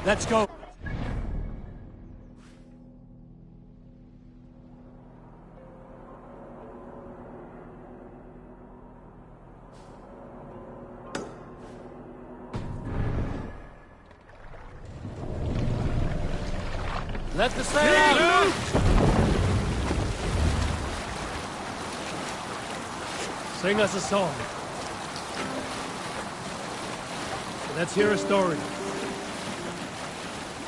Let's go. Let the sail out! Sing us a song. Let's hear a story.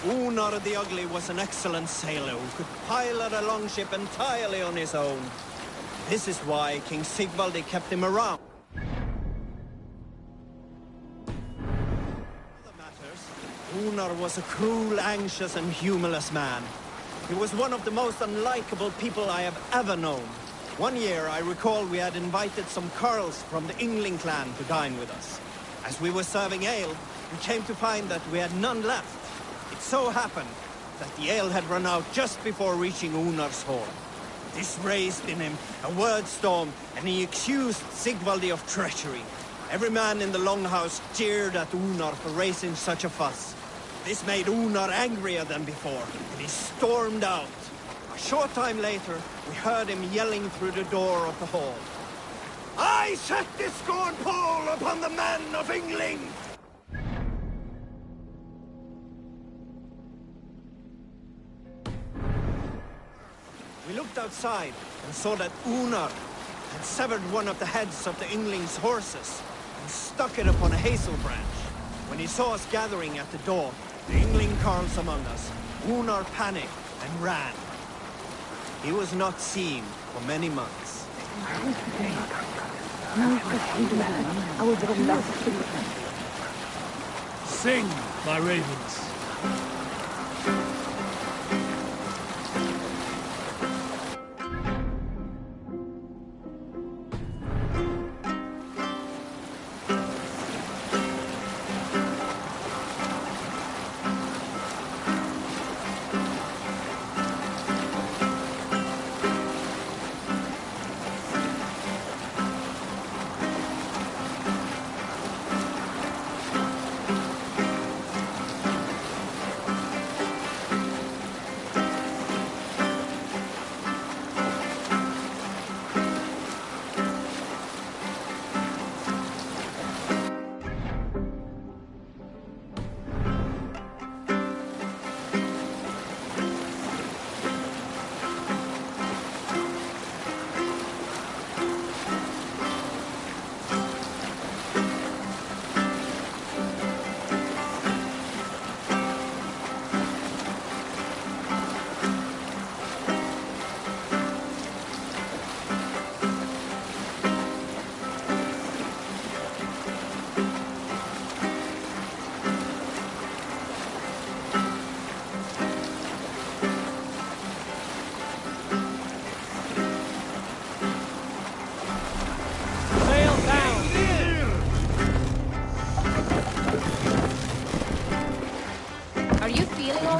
Unar the Ugly was an excellent sailor who could pilot a longship entirely on his own. This is why King Sigvaldi kept him around. Other matters, Unar was a cruel, anxious, and humorless man. He was one of the most unlikable people I have ever known. One year, I recall we had invited some Carls from the Yngling clan to dine with us. As we were serving ale, we came to find that we had none left. It so happened that the ale had run out just before reaching Unar's hall. This raised in him a word storm, and he accused Sigvaldi of treachery. Every man in the longhouse jeered at Unar for raising such a fuss. This made Unar angrier than before, and he stormed out. A short time later, we heard him yelling through the door of the hall. "I set this scorn pole upon the men of Yngling!" We looked outside and saw that Unar had severed one of the heads of the Yngling's horses and stuck it upon a hazel branch. When he saw us gathering at the door, the Yngling carls among us, Unar panicked and ran. He was not seen for many months. Sing, my ravens.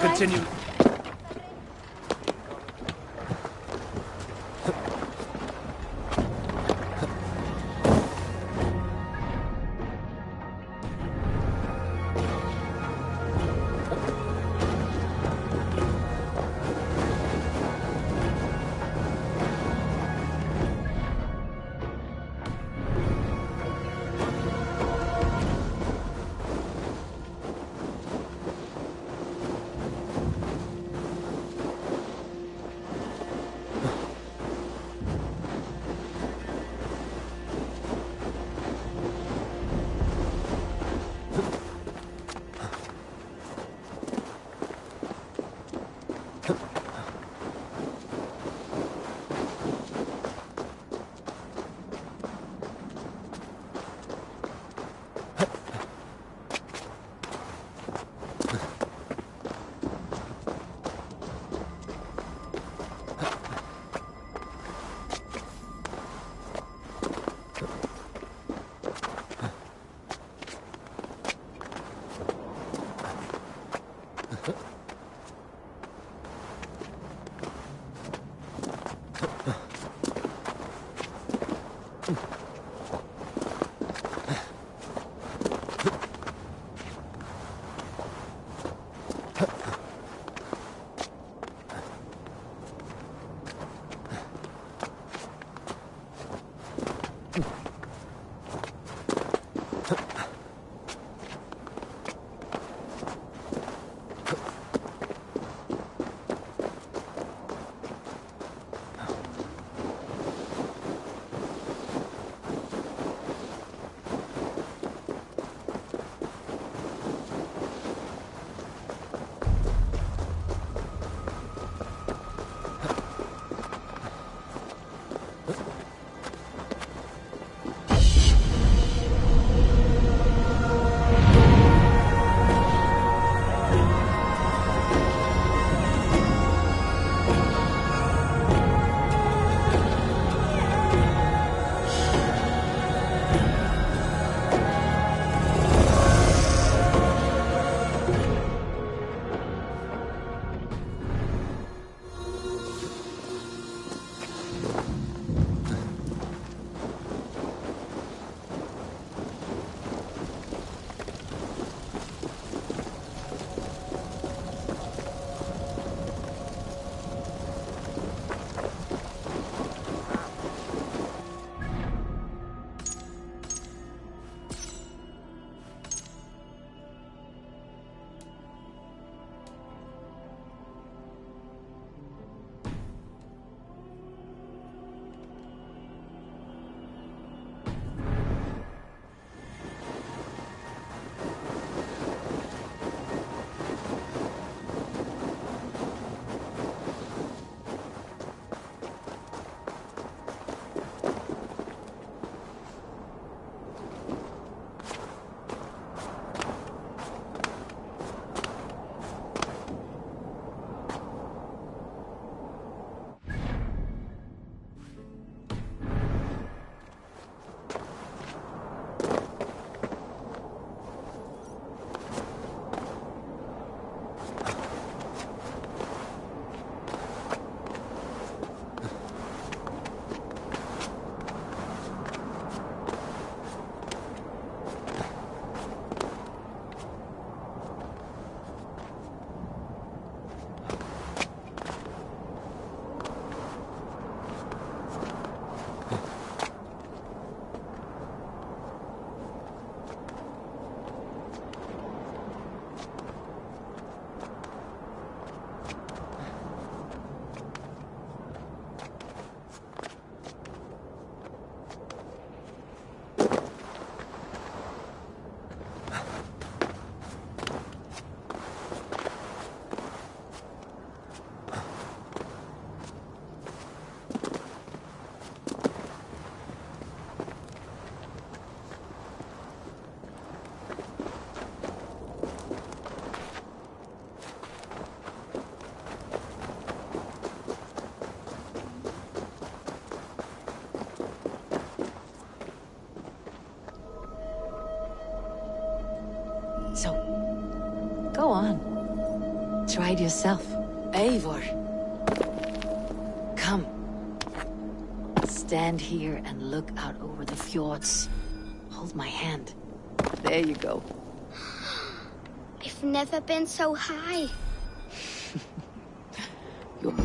Continue. So, go on. Try it yourself. Eivor. Come. Stand here and look out over the fjords. Hold my hand. There you go. I've never been so high. You're...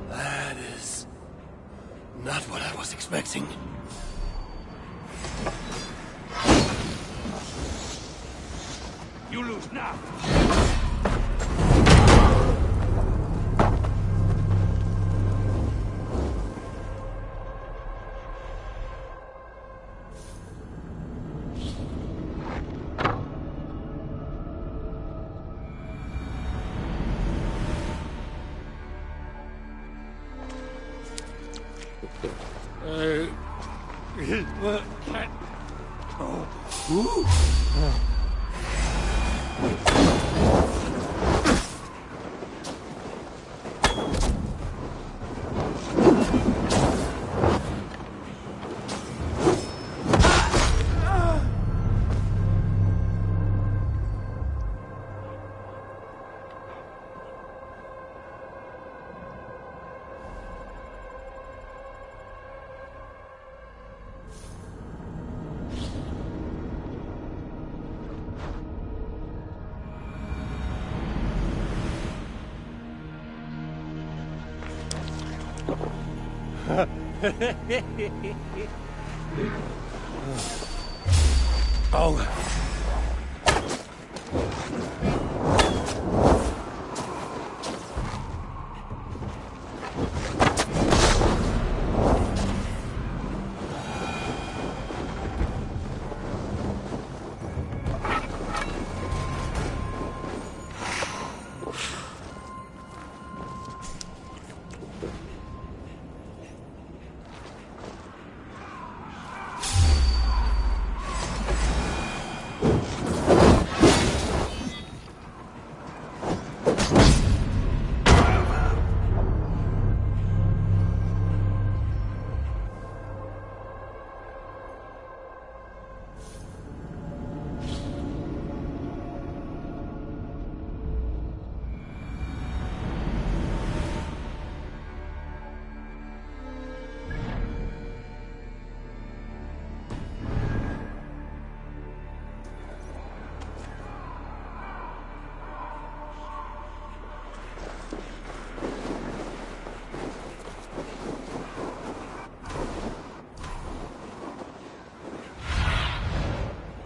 That is not what I was expecting. You lose now. What? Oh. Ooh. Oh.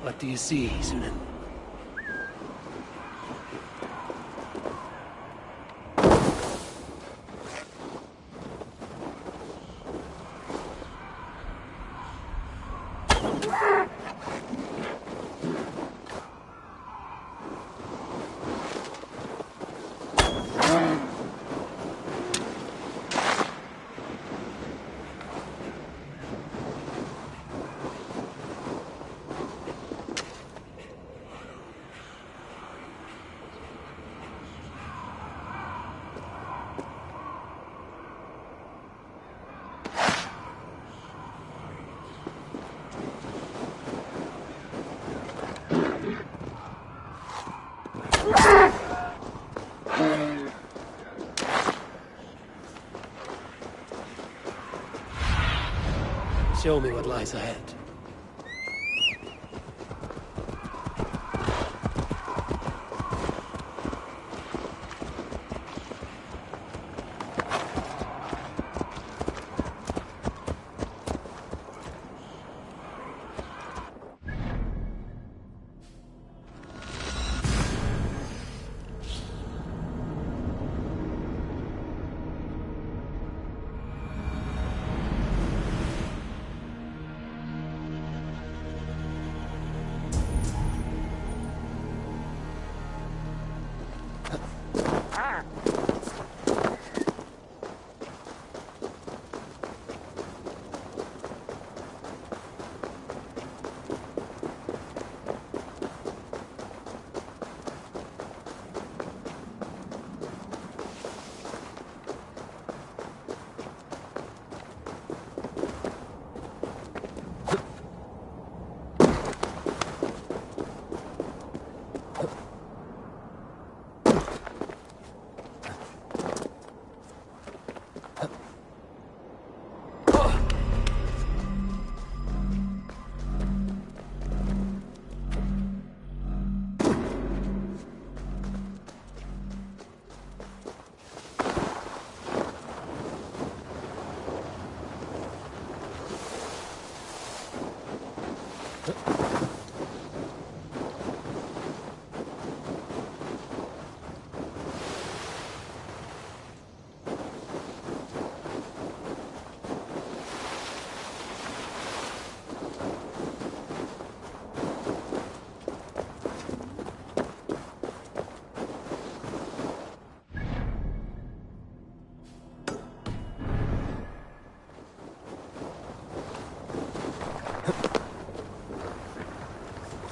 What do you see, Sunan? Show me what lies ahead.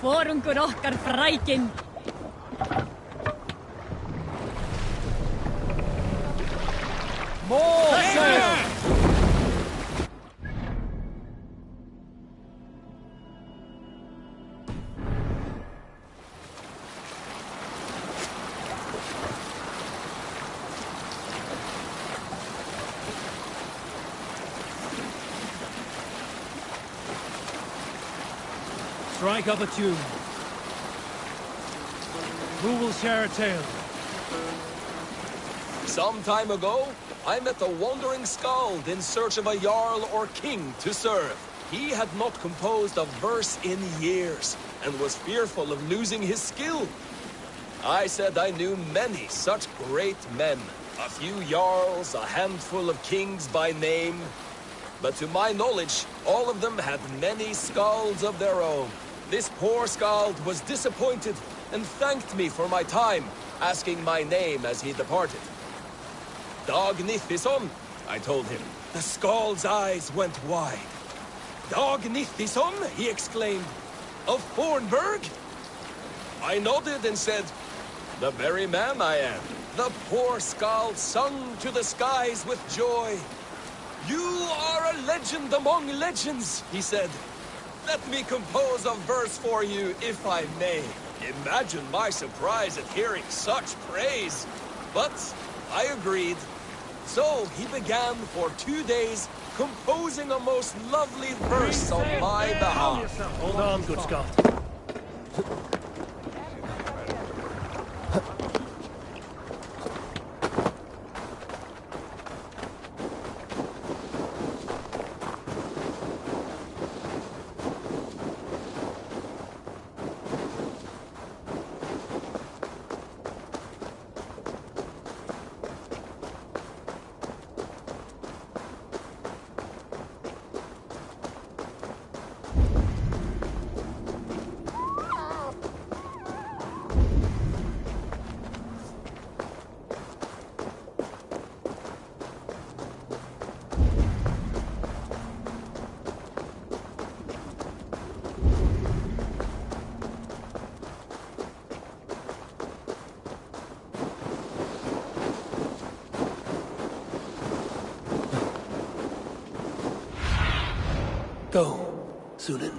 forungur okkar frækin. More sail! Strike up a tune. Who will share a tale? Some time ago, I met a wandering skald in search of a jarl or king to serve. He had not composed a verse in years, and was fearful of losing his skill. I said I knew many such great men, a few jarls, a handful of kings by name. But to my knowledge, all of them had many skalds of their own. This poor skald was disappointed, and thanked me for my time, asking my name as he departed. Dag Nithison, I told him. The skald's eyes went wide. Dag Nithison, he exclaimed. Of Fornburg? I nodded and said, the very man I am. The poor skald sung to the skies with joy. You are a legend among legends, he said. Let me compose a verse for you, if I may. Imagine my surprise at hearing such praise. But I agreed. So he began for 2 days composing a most lovely verse on my behalf. Hold on, good Scott. Go, Sunan.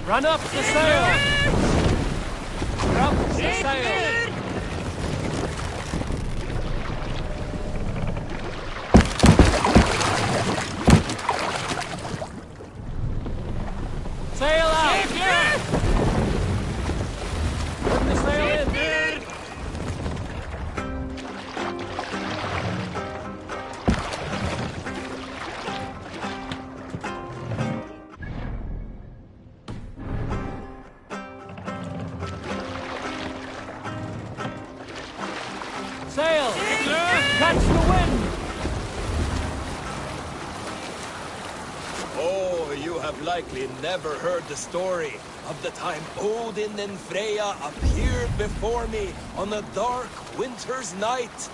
Run up the sail! Up the sail! Sail out! Put the sail in! Sail! Catch the wind! Oh, you have likely never heard the story of the time Odin and Freya appeared before me on a dark winter's night.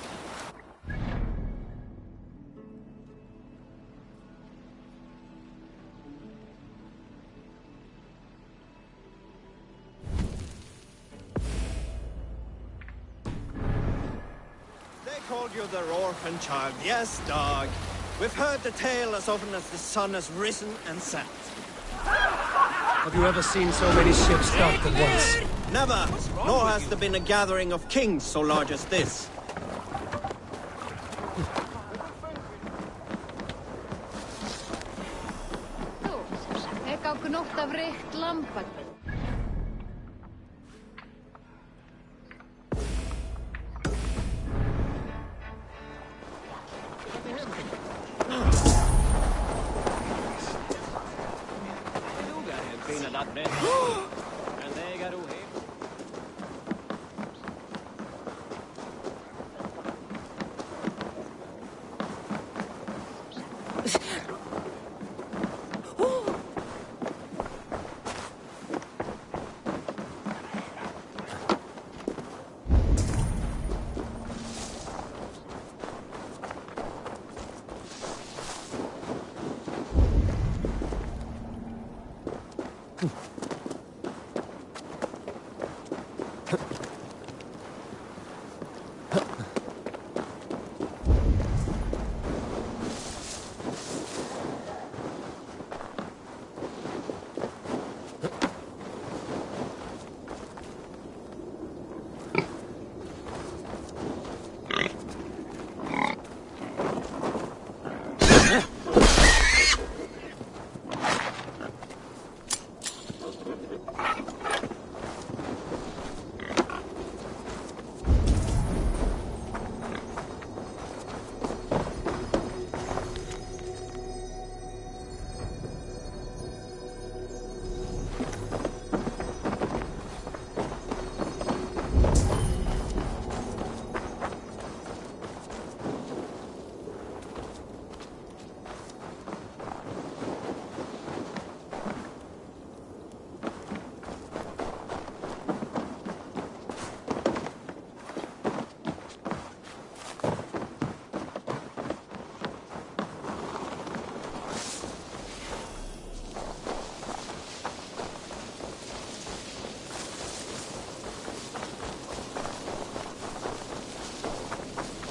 They called you their orphan child. Yes, dog. We've heard the tale as often as the sun has risen and set. Have you ever seen so many ships docked at once? Never. Nor has there been a gathering of kings so large as this.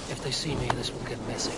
If they see me, this will get messy.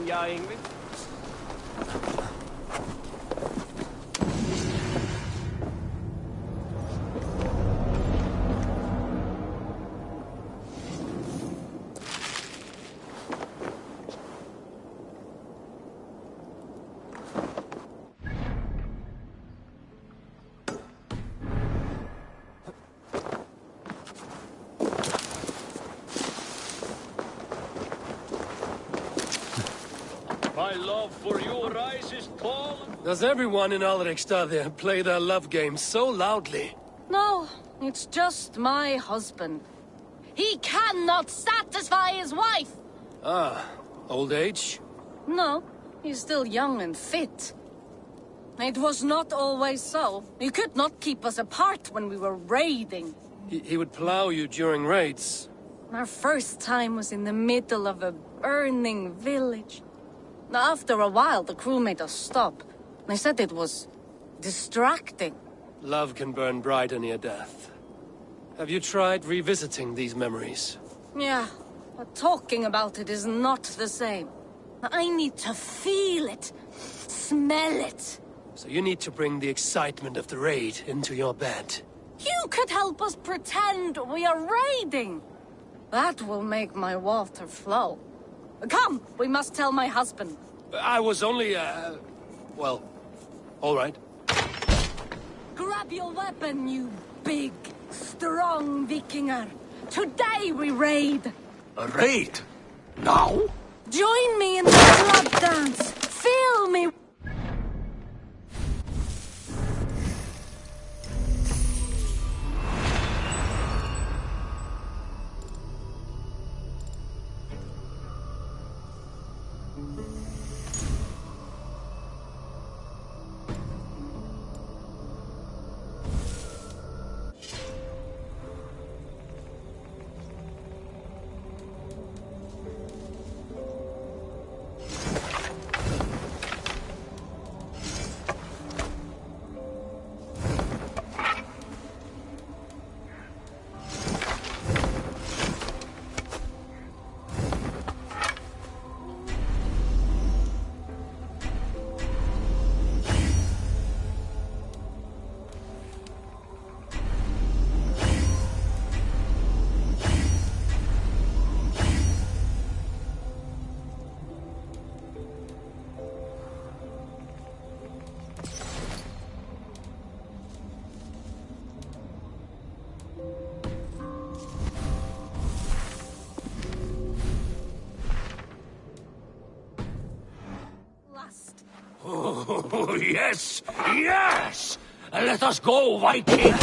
Ja, Ingrid. My love for you rises tall. Does everyone in Alrekstad play their love game so loudly? No, it's just my husband. He cannot satisfy his wife! Ah, old age? No, he's still young and fit. It was not always so. He could not keep us apart when we were raiding. He would plow you during raids. Our first time was in the middle of a burning village. After a while, the crew made us stop. They said it was distracting. Love can burn brighter near death. Have you tried revisiting these memories? Yeah, but talking about it is not the same. I need to feel it, smell it. So you need to bring the excitement of the raid into your bed. You could help us pretend we are raiding. That will make my water flow. Come, we must tell my husband. I was only, well, all right. Grab your weapon, you big, strong Vikinger. Today we raid. A raid? Now? Join me in the blood dance. Feel me. Oh, yes! Yes! Let us go, Viking!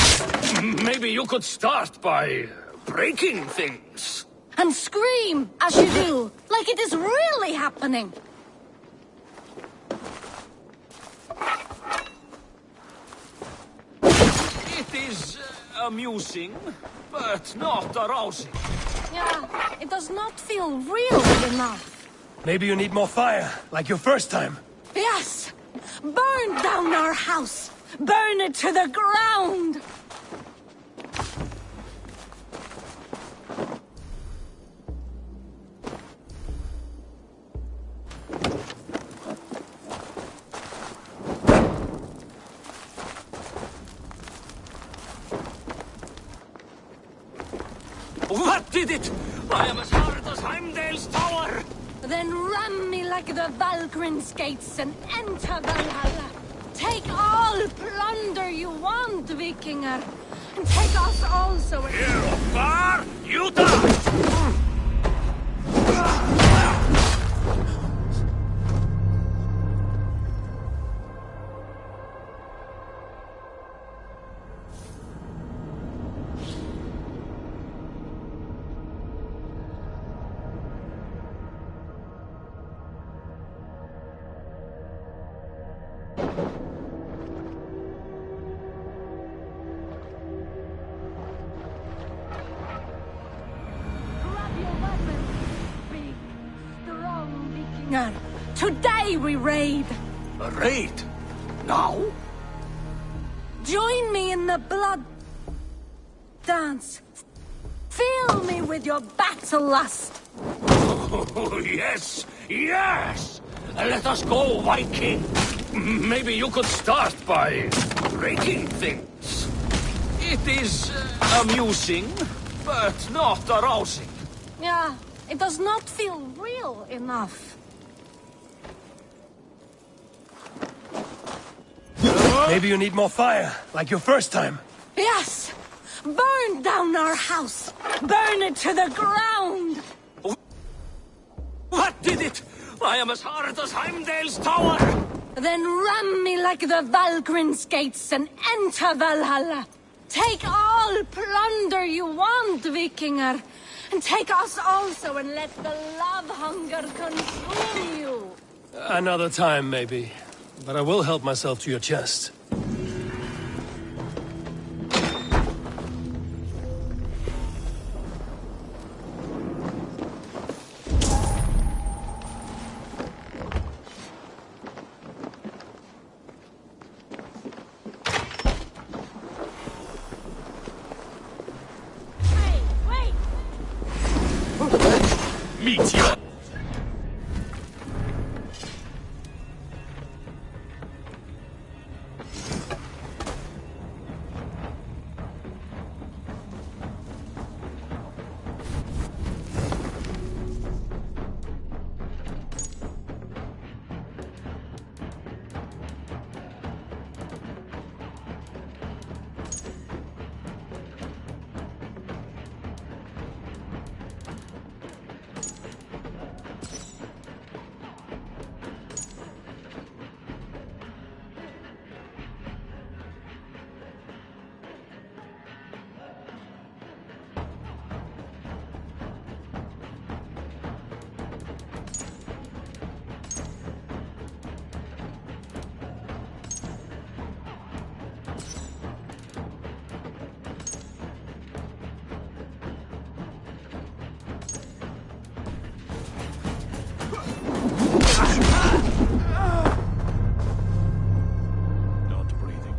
Maybe you could start by breaking things. And scream, as you do, like it is really happening. It is amusing, but not arousing. Yeah, it does not feel real enough. Maybe you need more fire, like your first time. Yes! Burn down our house! Burn it to the ground! What did it? I am as hard as Heimdall's tower! Then ram me like the Valkryn's gates and enter Valhalla. Take all plunder you want, Vikinger. And take us also. Here, far, you die! Today we raid. A raid? Now? Join me in the blood. dance. Fill me with your battle lust. Oh, yes, yes! Let us go, Viking! Maybe you could start by breaking things. It is amusing, but not arousing. Yeah, it does not feel real enough. Maybe you need more fire, like your first time. Yes! Burn down our house! Burn it to the ground! What did it? I am as hard as Heimdall's tower! Then ram me like the Valkyrie's gates and enter Valhalla! Take all plunder you want, Vikinger! And take us also and let the love hunger consume you! Another time, maybe. But I will help myself to your chest. Meteor! Not breathing.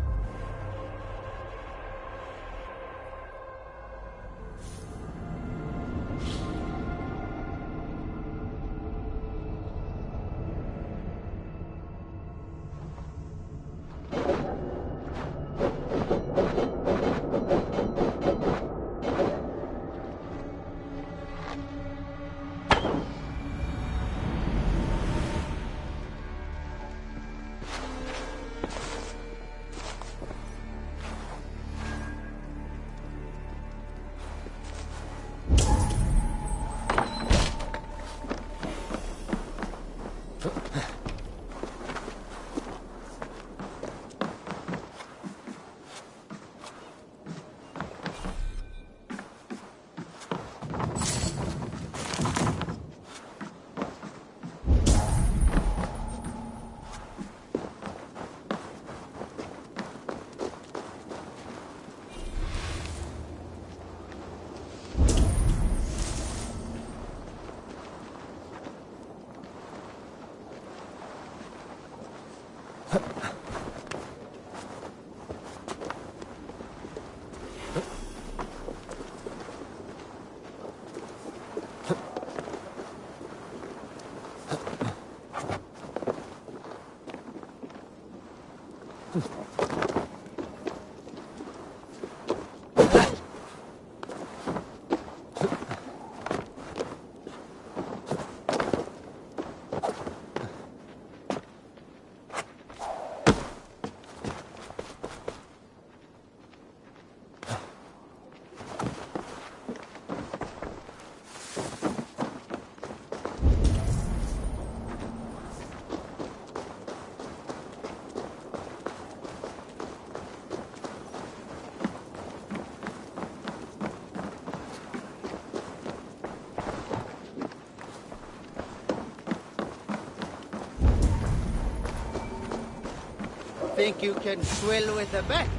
Think you can swill with a bat?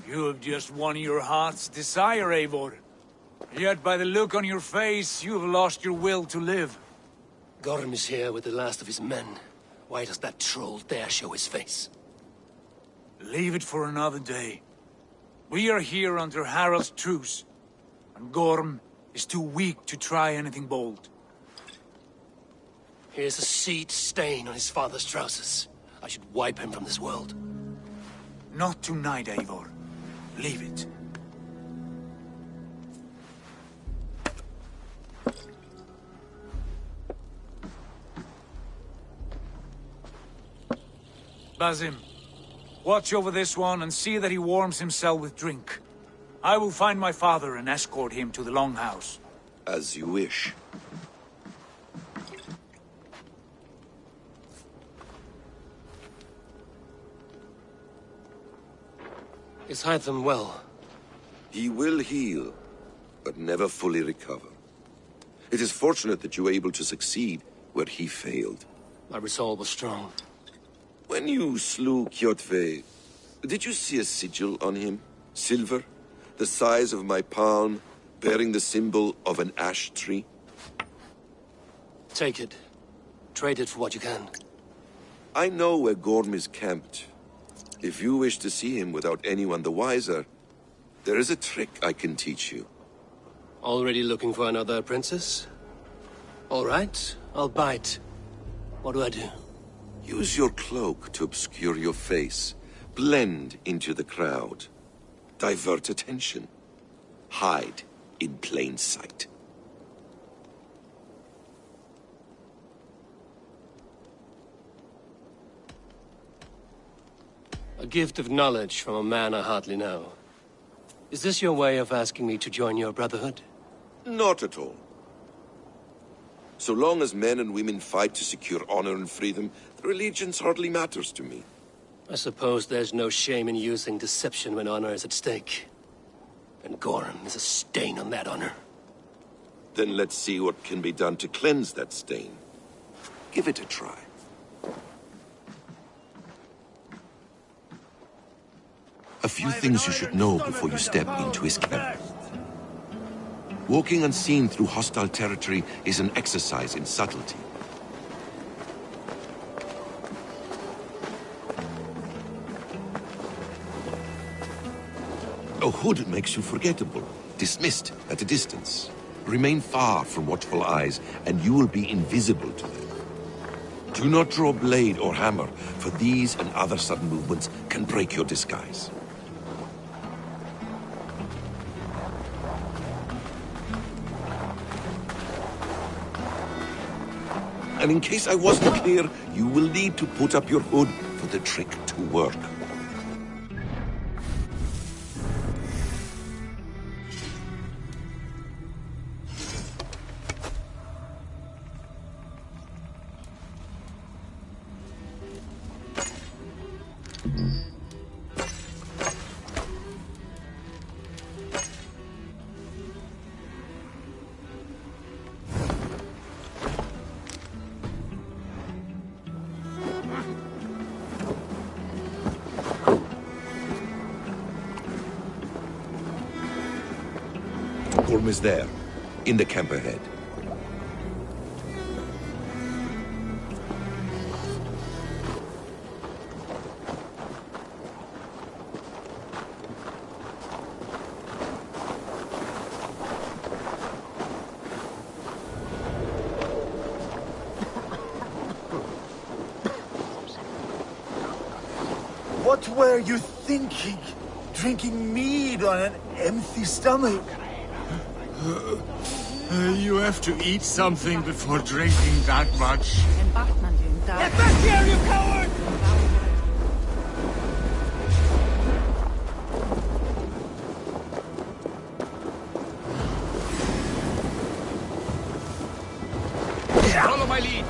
You have just won your heart's desire, Eivor. Yet by the look on your face, you have lost your will to live. Gorm is here with the last of his men. Why does that troll dare show his face? Leave it for another day. We are here under Harald's truce, and Gorm is too weak to try anything bold. Here's a seed stain on his father's trousers. I should wipe him from this world. Not tonight, Eivor. Leave it. Basim, watch over this one and see that he warms himself with drink. I will find my father and escort him to the Longhouse. As you wish. Is Hytham well? He will heal, but never fully recover. It is fortunate that you were able to succeed where he failed. My resolve was strong. When you slew Kjotve, did you see a sigil on him? Silver? The size of my palm, bearing the symbol of an ash tree? Take it. Trade it for what you can. I know where Gorm is camped. If you wish to see him without anyone the wiser, there is a trick I can teach you. Already looking for another princess? All right, I'll bite. What do I do? Use your cloak to obscure your face. Blend into the crowd. Divert attention. Hide in plain sight. A gift of knowledge from a man I hardly know. Is this your way of asking me to join your brotherhood? Not at all. So long as men and women fight to secure honor and freedom, their allegiance hardly matters to me. I suppose there's no shame in using deception when honor is at stake. And Gorm is a stain on that honor. Then let's see what can be done to cleanse that stain. Give it a try. A few things you should know before you step into his camp. Walking unseen through hostile territory is an exercise in subtlety. A hood makes you forgettable, dismissed at a distance. Remain far from watchful eyes, and you will be invisible to them. Do not draw blade or hammer, for these and other sudden movements can break your disguise. And in case I wasn't clear, you will need to put up your hood for the trick to work. Gorm is there, in the camp ahead. What were you thinking? Drinking mead on an empty stomach? You have to eat something before drinking that much. Get back here, you coward! Follow my lead.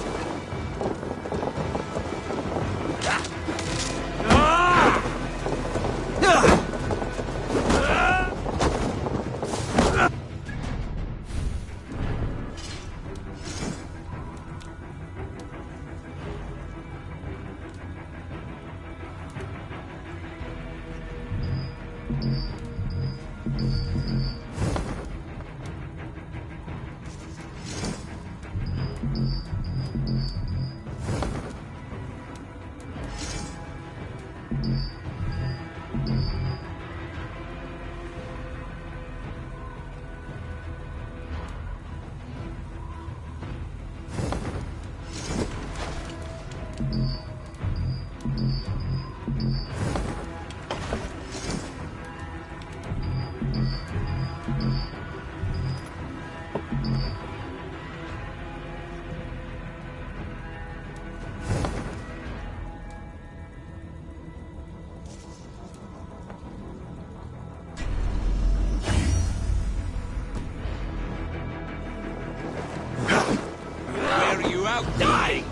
Die!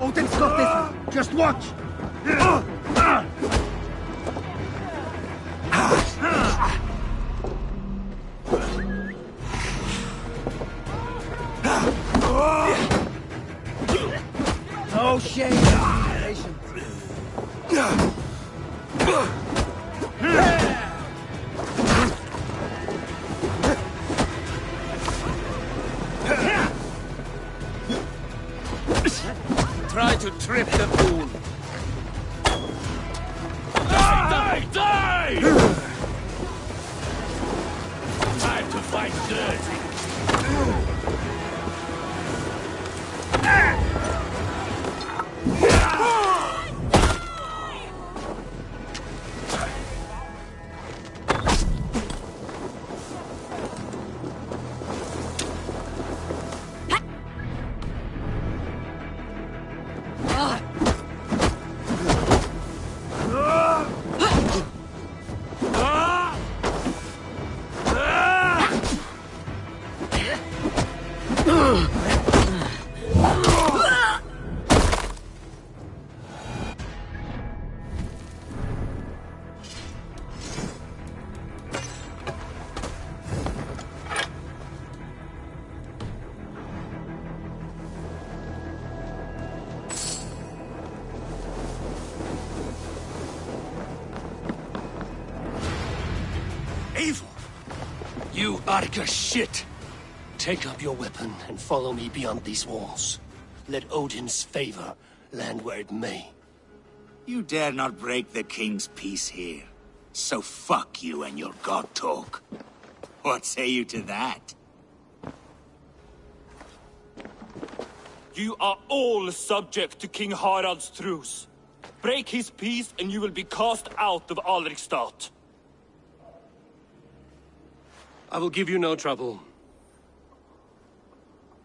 Odin's got this! Just watch! No shame in patience. Try to trip the fool. Die! Die! Time to fight dirty. You Arga shit! Take up your weapon and follow me beyond these walls. Let Odin's favor land where it may. You dare not break the king's peace here. So fuck you and your god talk. What say you to that? You are all subject to King Harald's truce. Break his peace and you will be cast out of Alrikstad. I will give you no trouble.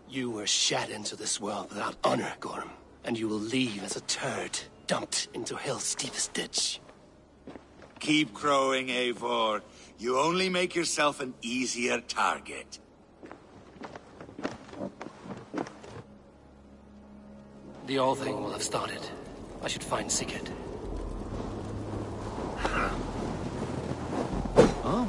You were shat into this world without honor, Gorm, and you will leave as a turd dumped into hell's deepest ditch. Keep crowing, Eivor. You only make yourself an easier target. The All Thing will have started. I should find Sigurd. Oh.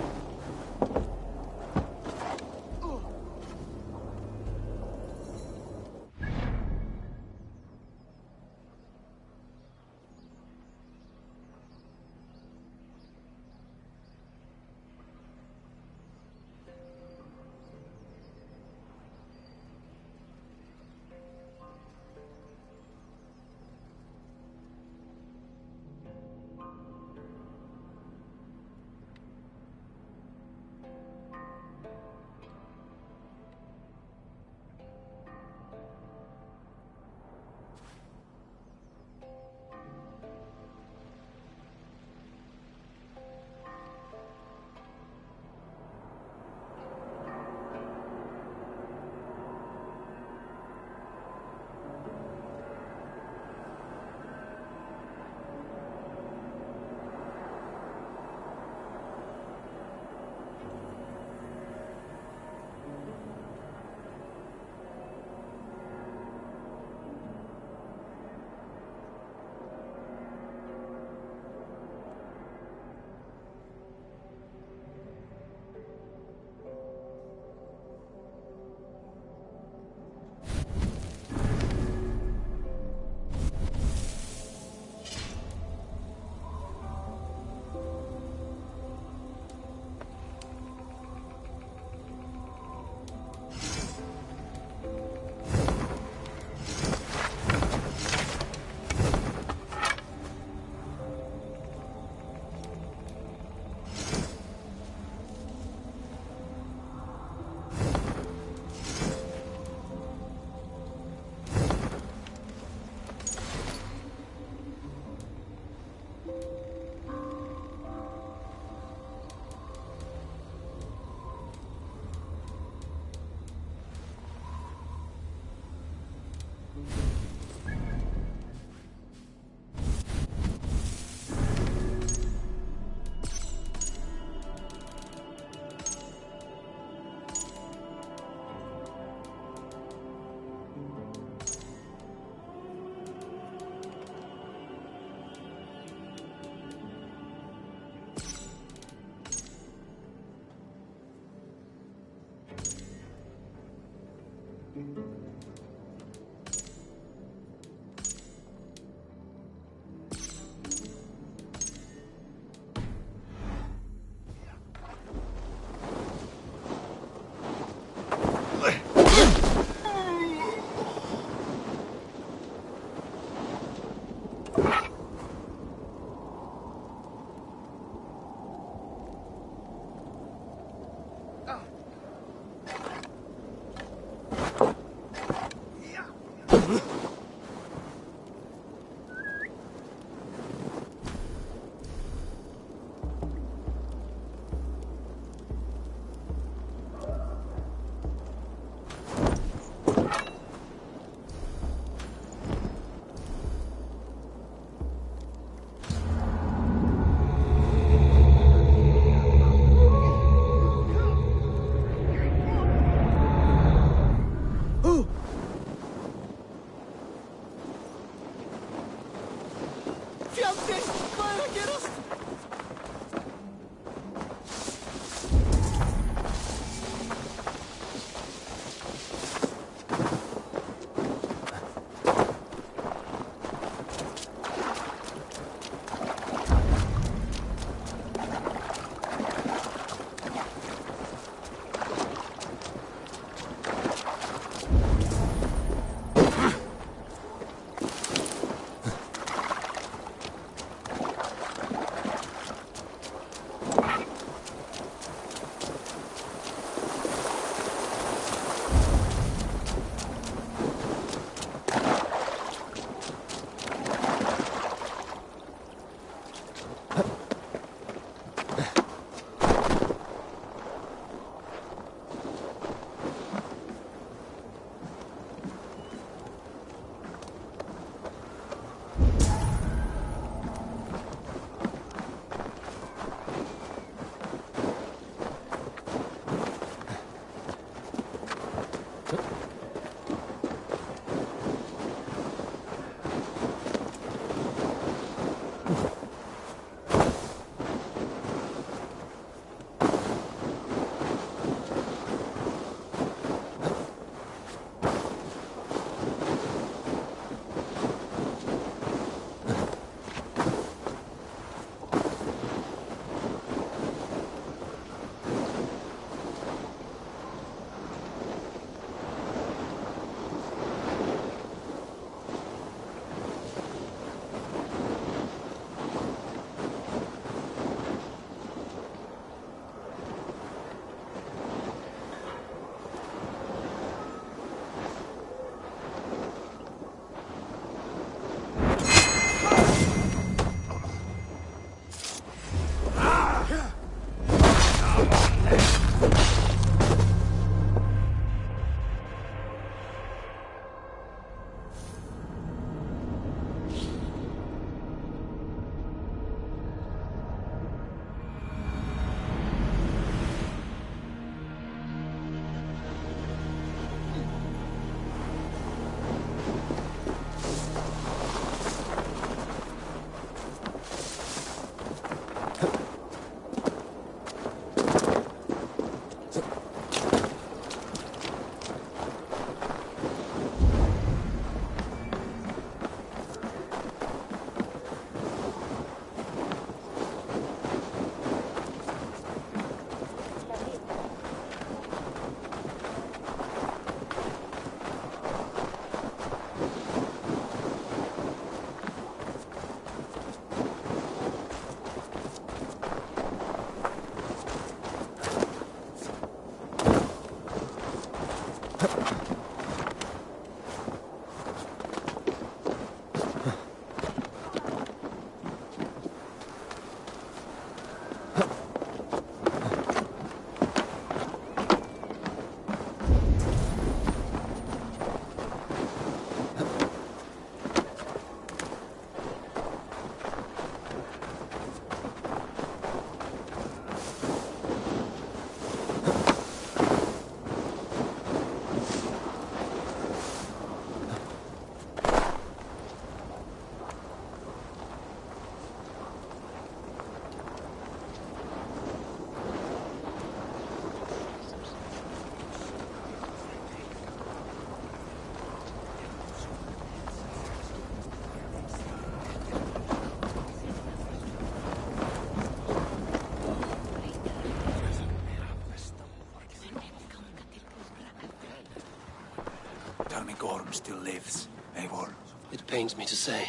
Tell me Gorm still lives, Eivor. It pains me to say.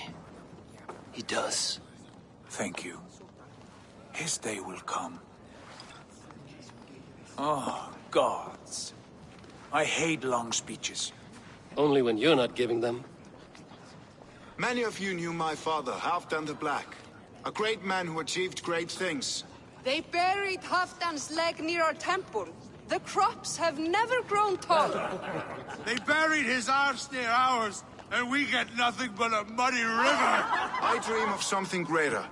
He does. Thank you. His day will come. Oh, gods. I hate long speeches. Only when you're not giving them. Many of you knew my father, Halfdan the Black. A great man who achieved great things. They buried Halfdan's leg near our temple. The crops have never grown taller. They buried his arse near ours, and we get nothing but a muddy river. I dream of something greater.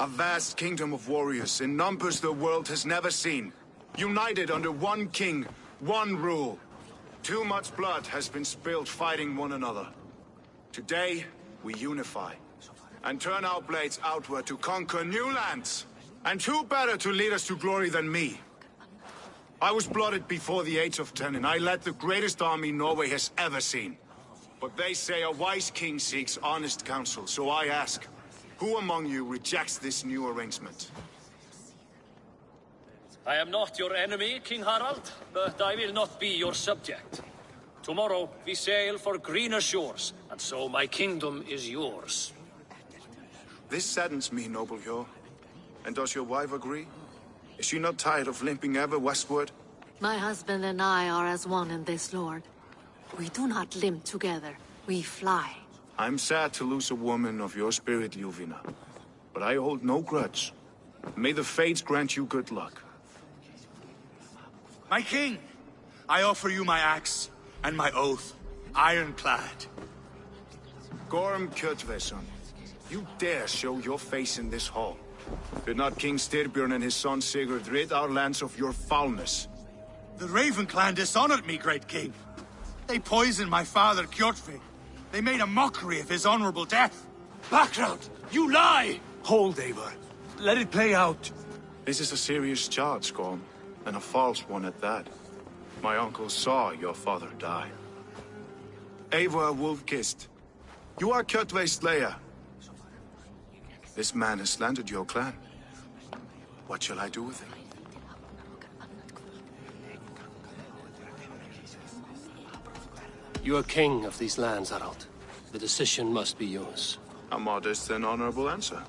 A vast kingdom of warriors in numbers the world has never seen. United under one king, one rule. Too much blood has been spilled fighting one another. Today, we unify. And turn our blades outward to conquer new lands. And who better to lead us to glory than me? I was blooded before the age of 10, and I led the greatest army Norway has ever seen. But they say a wise king seeks honest counsel, so I ask, who among you rejects this new arrangement? I am not your enemy, King Harald, but I will not be your subject. Tomorrow we sail for greener shores, and so my kingdom is yours. This saddens me, noble Hjor. And does your wife agree? Is she not tired of limping ever westward? My husband and I are as one in this, Lord. We do not limp together. We fly. I'm sad to lose a woman of your spirit, Ljuvina. But I hold no grudge. May the fates grant you good luck. My king, I offer you my axe and my oath, ironclad. Gorm Kjotveson, you dare show your face in this hall. Did not King Styrbjörn and his son Sigurd rid our lands of your foulness? The Raven clan dishonored me, great king. They poisoned my father, Kjotve. They made a mockery of his honorable death. Background! You lie! Hold, Eivor. Let it play out. This is a serious charge, Gorm, and a false one at that. My uncle saw your father die. Eivor Wolf-Kissed, you are Kjotve's slayer. This man has slandered your clan. What shall I do with him? You are king of these lands, Harald. The decision must be yours. A modest and honorable answer.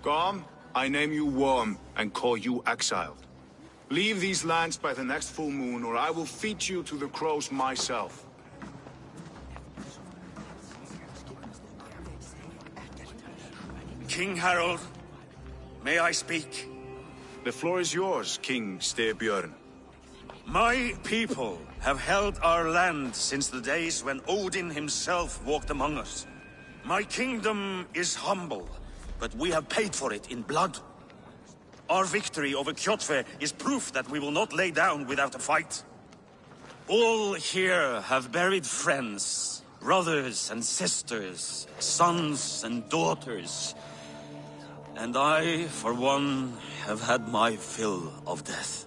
Gorm, I name you Worm and call you exiled. Leave these lands by the next full moon, or I will feed you to the crows myself. King Harald, may I speak? The floor is yours, King Styrbjörn. My people have held our land since the days when Odin himself walked among us. My kingdom is humble, but we have paid for it in blood. Our victory over Kjotve is proof that we will not lay down without a fight. All here have buried friends, brothers and sisters, sons and daughters. And I, for one, have had my fill of death.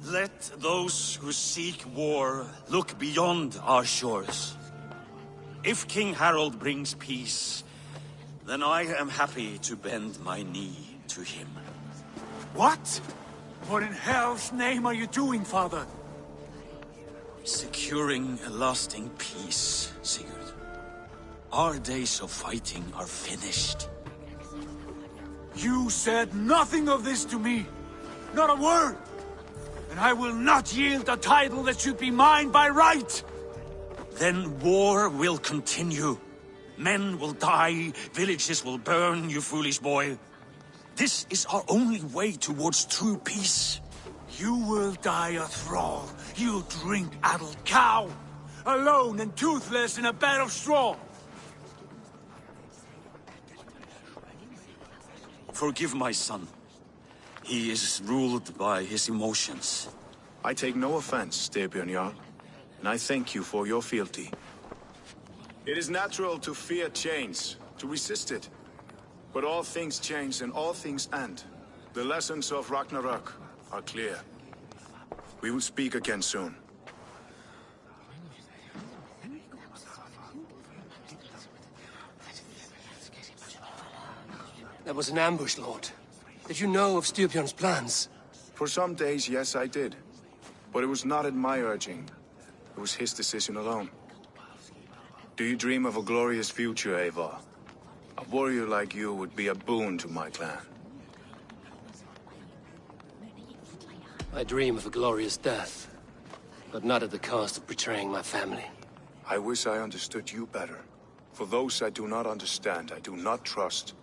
Let those who seek war look beyond our shores. If King Harald brings peace, then I am happy to bend my knee to him. What? What in hell's name are you doing, father? Securing a lasting peace, Sigurd. Our days of fighting are finished. You said nothing of this to me. Not a word. And I will not yield a title that should be mine by right. Then war will continue. Men will die, villages will burn, you foolish boy. This is our only way towards true peace. You will die a thrall. You'll drink addled cow. Alone and toothless in a bed of straw. Forgive my son. He is ruled by his emotions. I take no offense, Styrbjörn Jarl, and I thank you for your fealty. It is natural to fear change, to resist it. But all things change and all things end. The lessons of Ragnarok are clear. We will speak again soon. That was an ambush, Lord. Did you know of Styrbjörn's plans? For some days, yes, I did. But it was not at my urging. It was his decision alone. Do you dream of a glorious future, Eivor? A warrior like you would be a boon to my clan. I dream of a glorious death, but not at the cost of betraying my family. I wish I understood you better. For those I do not understand, I do not trust,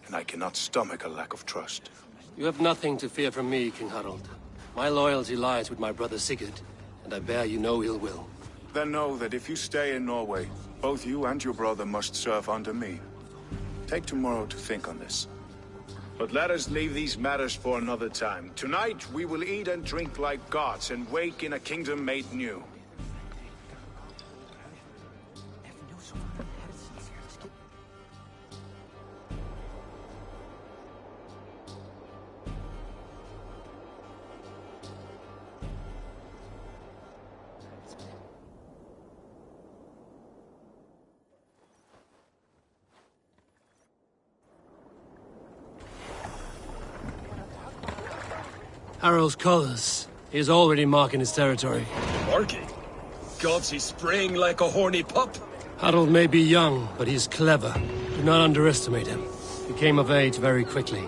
and I cannot stomach a lack of trust. You have nothing to fear from me, King Harald. My loyalty lies with my brother Sigurd, and I bear you no ill will. Then know that if you stay in Norway, both you and your brother must serve under me. Take tomorrow to think on this. But let us leave these matters for another time. Tonight, we will eat and drink like gods and wake in a kingdom made new. Harald's colors. He is already marking his territory. Marking? Gods, he's spraying like a horny pup. Harald may be young, but he's clever. Do not underestimate him. He came of age very quickly.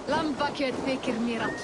Lambakjöt þykir mér all.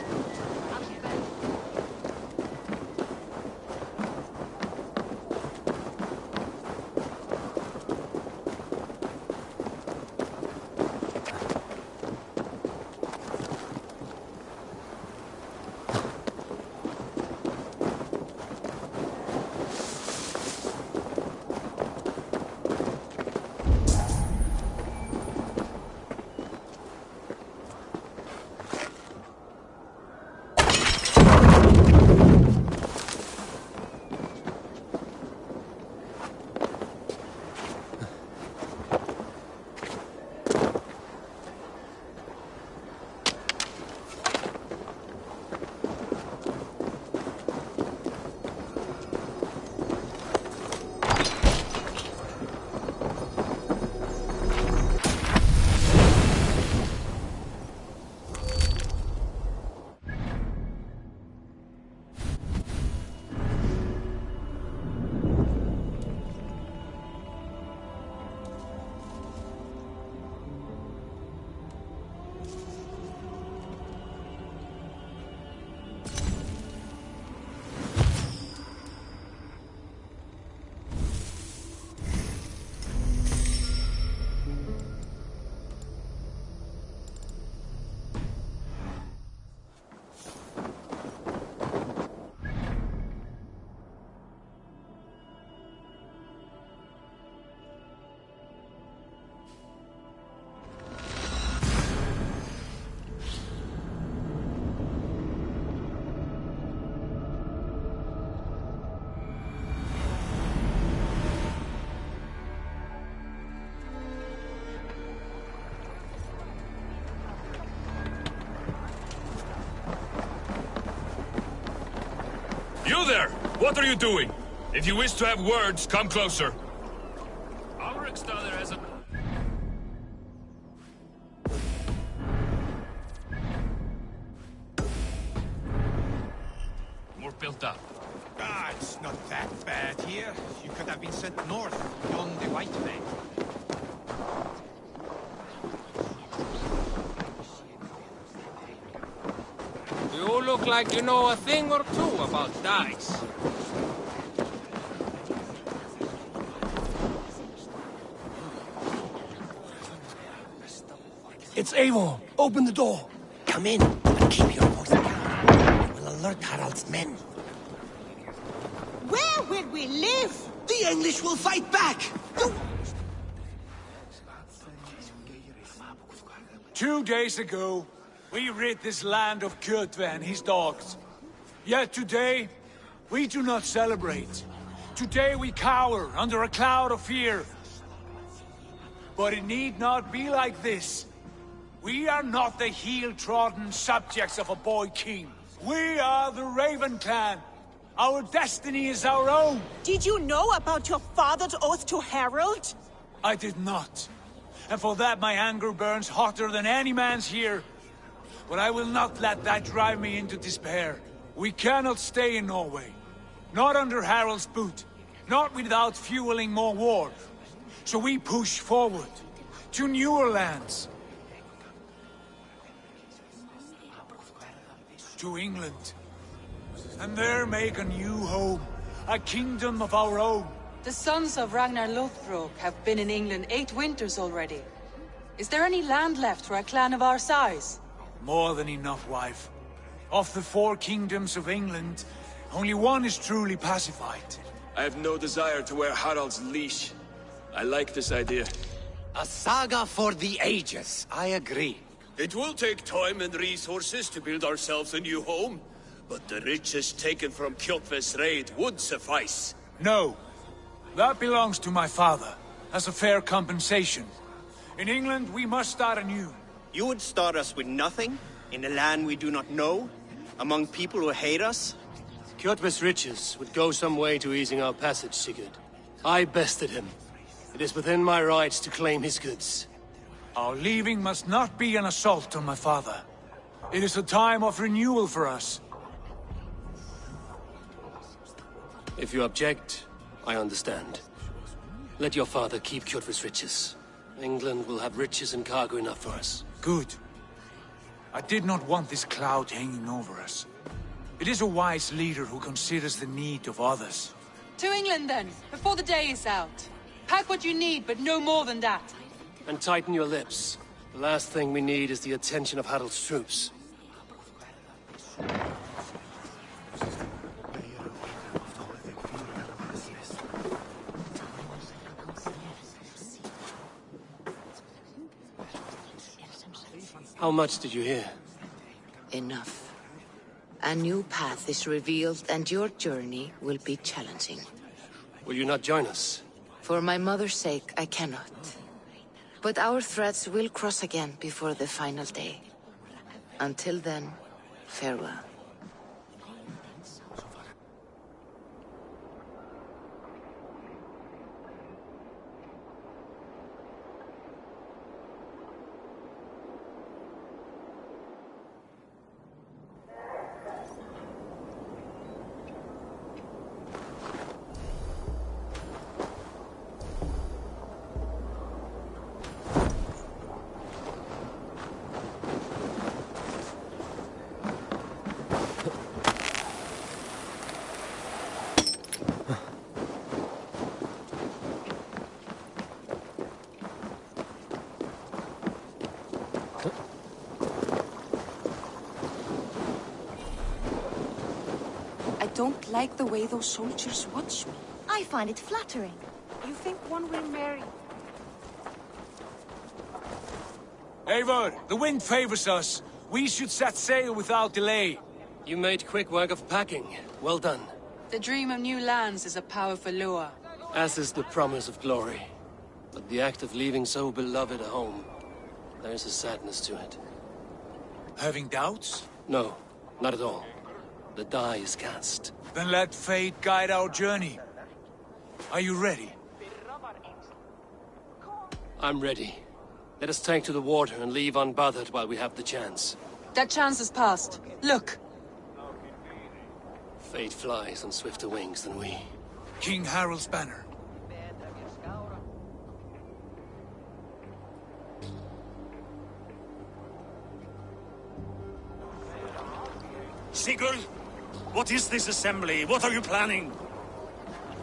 You there! What are you doing? If you wish to have words, come closer. Alriksdottir has a... More built up. Ah, it's not that bad here. You could have been sent north, beyond the White Bay. look like you know a thing or two about dice. It's Eivor. Open the door. Come in, but keep your voice down. We will alert Harald's men. Where will we live? The English will fight back! 2 days ago, we rid this land of Kjotve and his dogs. Yet today, we do not celebrate. Today we cower under a cloud of fear. But it need not be like this. We are not the heel-trodden subjects of a boy king. We are the Raven clan. Our destiny is our own. Did you know about your father's oath to Harald? I did not. And for that my anger burns hotter than any man's here. But I will not let that drive me into despair. We cannot stay in Norway. Not under Harald's boot. Not without fueling more war. So we push forward. To newer lands. To England. And there make a new home. A kingdom of our own. The sons of Ragnar Lothbrok have been in England 8 winters already. Is there any land left for a clan of our size? More than enough, wife. Of the 4 kingdoms of England, only one is truly pacified. I have no desire to wear Harald's leash. I like this idea. A saga for the ages, I agree. It will take time and resources to build ourselves a new home, but the riches taken from Kjotve's raid would suffice. No. That belongs to my father, as a fair compensation. In England, we must start anew. You would start us with nothing? In a land we do not know? Among people who hate us? Kjotve's riches would go some way to easing our passage, Sigurd. I bested him. It is within my rights to claim his goods. Our leaving must not be an assault on my father. It is a time of renewal for us. If you object, I understand. Let your father keep Kjotve's riches. England will have riches and cargo enough for us. Good. I did not want this cloud hanging over us. It is a wise leader who considers the need of others. To England then, before the day is out. Pack what you need, but no more than that. And tighten your lips. The last thing we need is the attention of Harald's troops. How much did you hear? Enough. A new path is revealed, and your journey will be challenging. Will you not join us? For my mother's sake, I cannot. But our threads will cross again before the final day. Until then, farewell. I don't like the way those soldiers watch me. I find it flattering. You think one will marry? Eivor, the wind favors us. We should set sail without delay. You made quick work of packing. Well done. The dream of new lands is a powerful lure. As is the promise of glory. But the act of leaving so beloved a home, there's a sadness to it. Having doubts? No, not at all. The die is cast. Then let fate guide our journey. Are you ready? I'm ready. Let us take to the water and leave unbothered while we have the chance. That chance is past. Look! Fate flies on swifter wings than we. King Harald's banner. Sigurd, what is this assembly? What are you planning?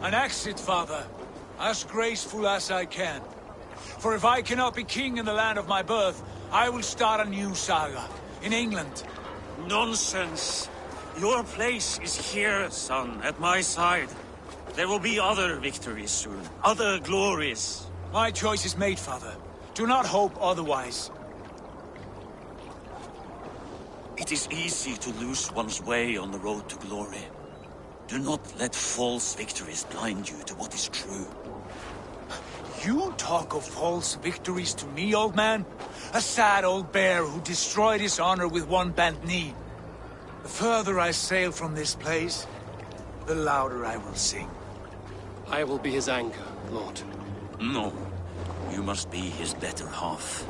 An exit, father. As graceful as I can. For if I cannot be king in the land of my birth, I will start a new saga. In England. Nonsense. Your place is here, son, at my side. There will be other victories soon. Other glories. My choice is made, father. Do not hope otherwise. It is easy to lose one's way on the road to glory. Do not let false victories blind you to what is true. You talk of false victories to me, old man? A sad old bear who destroyed his honor with one bent knee. The further I sail from this place, the louder I will sing. I will be his anchor, Lord. No. You must be his better half.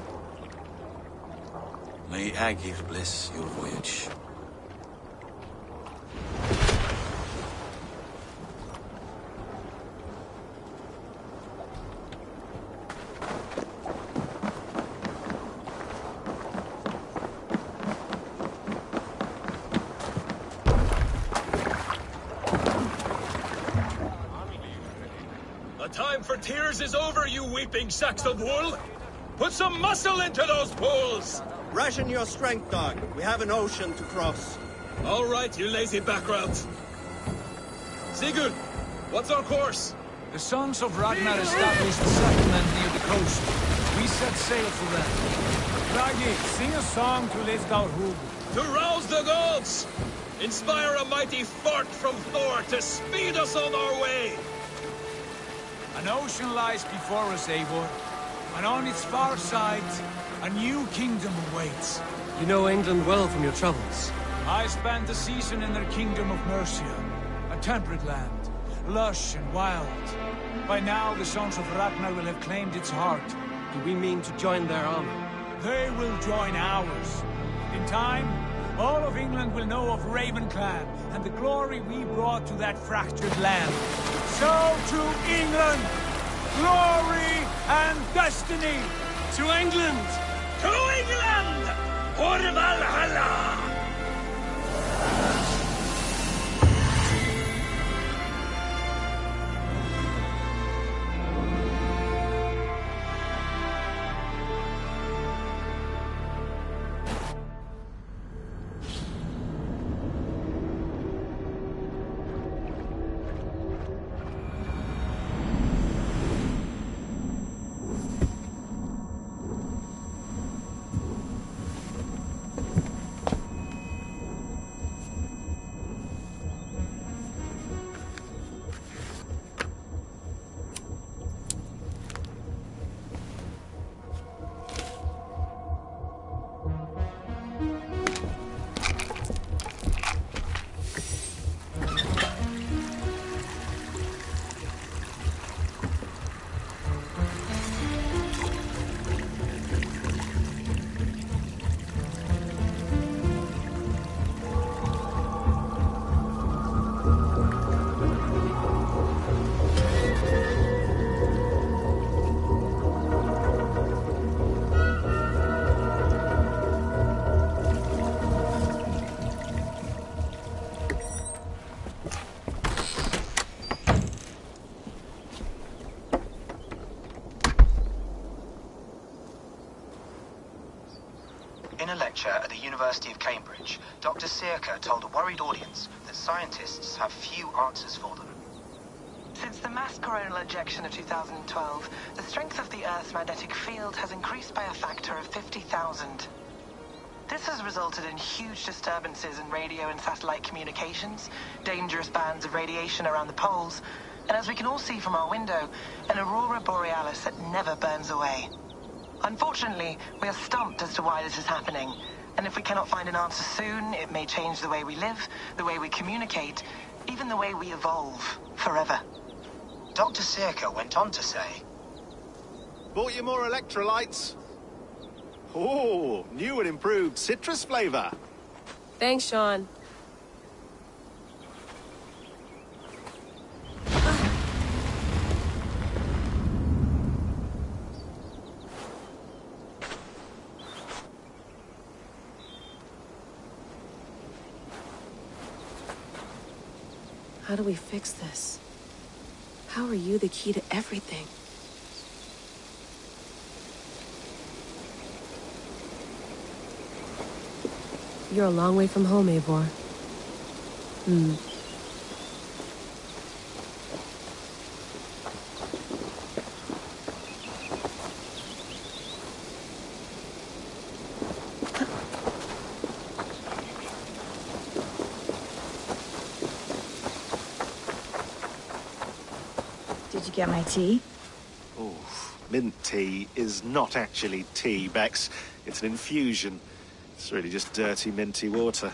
May Agir bless your voyage. The time for tears is over, you weeping sacks of wool! Put some muscle into those pulls! Ration your strength, dog. We have an ocean to cross. All right, you lazy backrats. Sigurd, what's our course? The sons of Ragnar established a settlement near the coast. We set sail for them. Raggi, sing a song to lift our hood. To rouse the gods! Inspire a mighty fart from Thor to speed us on our way! An ocean lies before us, Eivor. And on its far side, a new kingdom awaits. You know England well from your travels. I spent a season in their kingdom of Mercia. A temperate land, lush and wild. By now, the sons of Ragnar will have claimed its heart. Do we mean to join their army? They will join ours. In time, all of England will know of Raven Clan and the glory we brought to that fractured land. So to England, glory and destiny! To England! To England! For Valhalla! In a lecture at the University of Cambridge, Dr. Circa told a worried audience that scientists have few answers for them. Since the mass coronal ejection of 2012, the strength of the Earth's magnetic field has increased by a factor of 50,000. This has resulted in huge disturbances in radio and satellite communications, dangerous bands of radiation around the poles, and as we can all see from our window, an aurora borealis that never burns away. Unfortunately, we are stumped as to why this is happening, and if we cannot find an answer soon, it may change the way we live, the way we communicate, even the way we evolve, forever. Dr. Circa went on to say, Bought you more electrolytes? Oh, new and improved citrus flavor. Thanks, Sean. How do we fix this? How are you the key to everything? You're a long way from home, Eivor. Did you get my tea? Oh, mint tea is not actually tea, Bex. It's an infusion. It's really just dirty, minty water.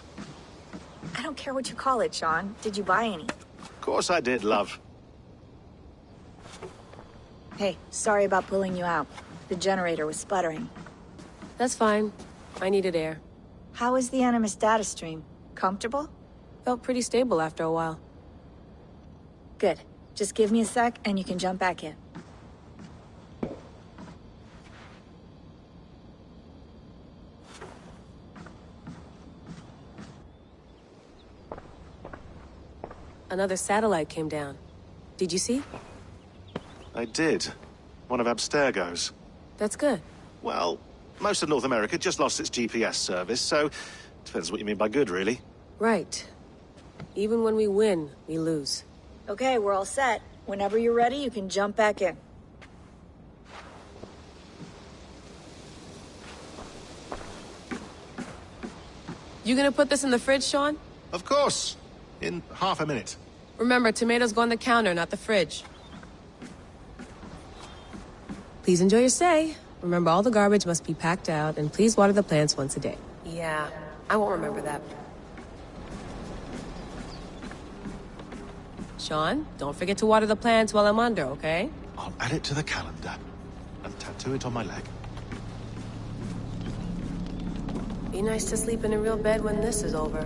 I don't care what you call it, Sean. Did you buy any? Of course I did, love. Hey, sorry about pulling you out. The generator was sputtering. That's fine. I needed air. How is the Animus data stream? Comfortable? Felt pretty stable after a while. Good. Just give me a sec and you can jump back in. Another satellite came down. Did you see? I did. One of Abstergo's. That's good. Well, most of North America just lost its GPS service, so depends what you mean by good, really. Right. Even when we win, we lose. Okay, we're all set. Whenever you're ready, you can jump back in. You gonna put this in the fridge, Sean? Of course. In half a minute. Remember, tomatoes go on the counter, not the fridge. Please enjoy your stay. Remember, all the garbage must be packed out, and please water the plants once a day. Yeah, I won't remember that. Sean, don't forget to water the plants while I'm under, okay? I'll add it to the calendar and tattoo it on my leg. Be nice to sleep in a real bed when this is over.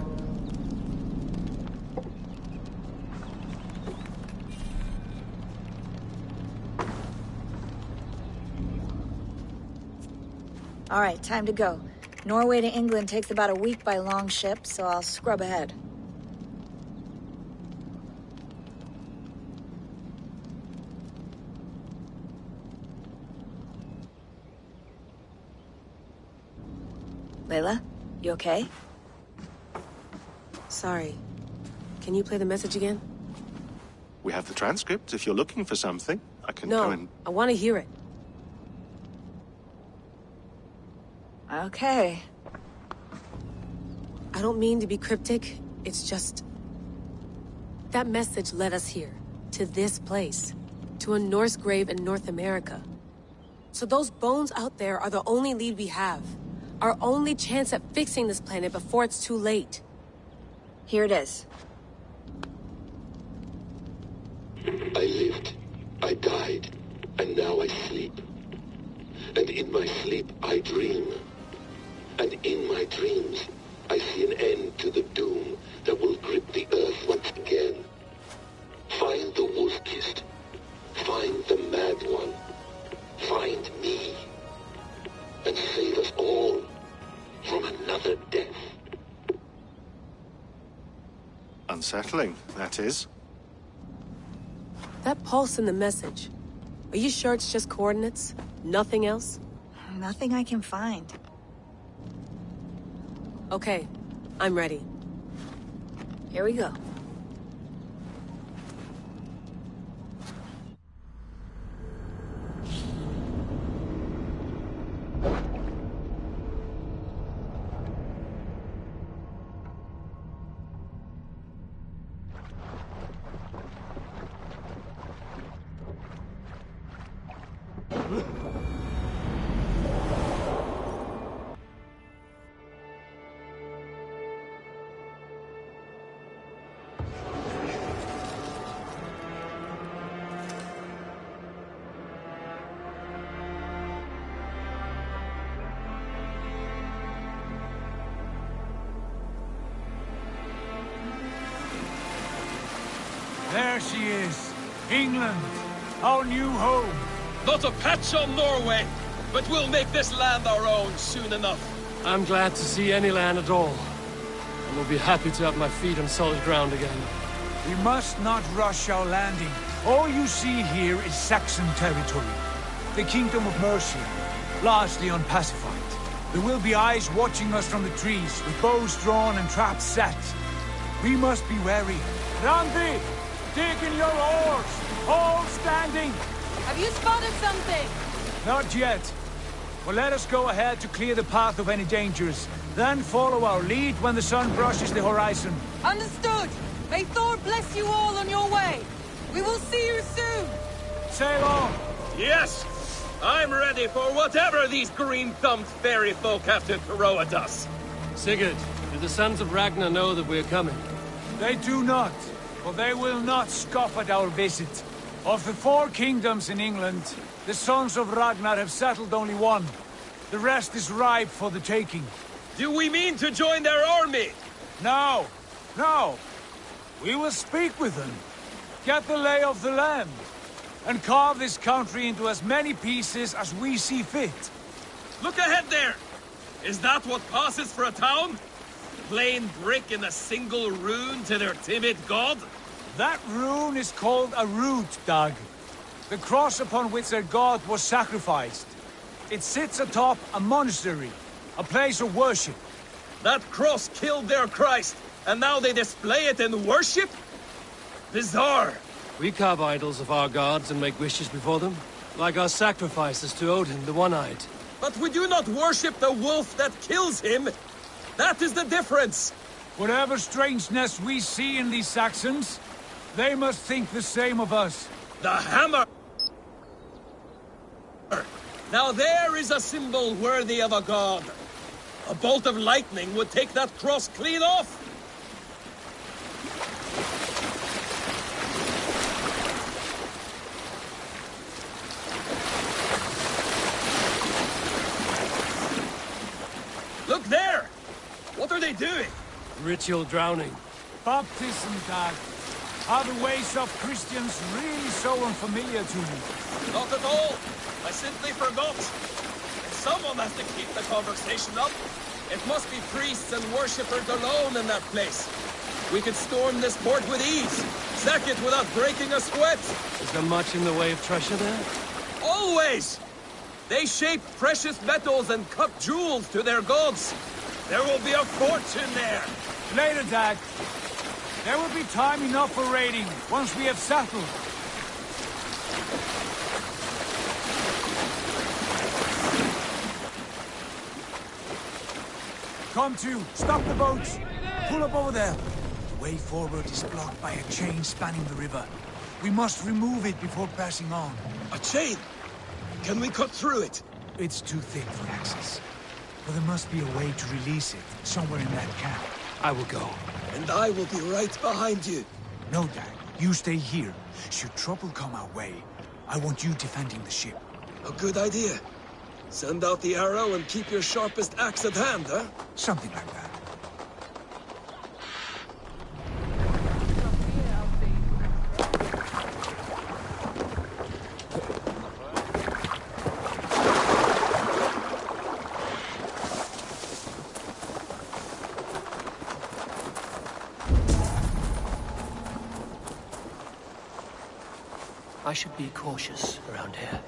All right, time to go. Norway to England takes about a week by long ship, so I'll scrub ahead. Layla, you okay? Sorry. Can you play the message again? We have the transcript. If you're looking for something, I can No, go and... I want to hear it. Okay. I don't mean to be cryptic. It's just... that message led us here. To this place. To a Norse grave in North America. So those bones out there are the only lead we have. Our only chance at fixing this planet before it's too late. Here it is. I lived, I died, and now I sleep. And in my sleep I dream. And in my dreams I see an end to the doom that will grip the earth once again. Find the wolf-kissed. Find the mad one. Find me. And save us all from another death. Unsettling, that is. That pulse in the message. Are you sure it's just coordinates? Nothing else? Nothing I can find. Okay, I'm ready. Here we go. There she is. England, our new home. Not a patch on Norway, but we'll make this land our own soon enough. I'm glad to see any land at all. And will be happy to have my feet on solid ground again. We must not rush our landing. All you see here is Saxon territory. The Kingdom of Mercia, largely unpacified. There will be eyes watching us from the trees, with bows drawn and traps set. We must be wary. Randi! Dig in your oars! All standing! Have you spotted something? Not yet. Well, let us go ahead to clear the path of any dangers. Then follow our lead when the sun brushes the horizon. Understood! May Thor bless you all on your way! We will see you soon! Sail on! Yes! I'm ready for whatever these green-thumbed fairy folk have to throw at us. Sigurd, do the sons of Ragnar know that we're coming? They do not, for they will not scoff at our visit. Of the 4 kingdoms in England, the sons of Ragnar have settled only one. The rest is ripe for the taking. Do we mean to join their army? No, no. We will speak with them, get the lay of the land, and carve this country into as many pieces as we see fit. Look ahead there! Is that what passes for a town? Plain brick in a single rune to their timid god? That rune is called a root, Dag. The cross upon which their god was sacrificed. It sits atop a monastery, a place of worship. That cross killed their Christ, and now they display it in worship? Bizarre. We carve idols of our gods and make wishes before them, like our sacrifices to Odin, the One-Eyed. But we do not worship the wolf that kills him. That is the difference. Whatever strangeness we see in these Saxons, they must think the same of us. The hammer! Now there is a symbol worthy of a god. A bolt of lightning would take that cross clean off. Look there! What are they doing? Ritual drowning. Baptism, Dag. Are the ways of Christians really so unfamiliar to you? Not at all. I simply forgot. Someone has to keep the conversation up. It must be priests and worshippers alone in that place. We could storm this port with ease. Sack it without breaking a sweat. Is there much in the way of treasure there? Always! They shape precious metals and cut jewels to their gods. There will be a fortune there. Later, Dag. There will be time enough for raiding, once we have settled. Come to, stop the boats. Pull up over there. The way forward is blocked by a chain spanning the river. We must remove it before passing on. A chain? Can we cut through it? It's too thick for access. But there must be a way to release it, somewhere in that camp. I will go. And I will be right behind you. No, Dag. You stay here. Should trouble come our way, I want you defending the ship. A good idea. Send out the arrow and keep your sharpest axe at hand, huh? Something like that. I should be cautious around here.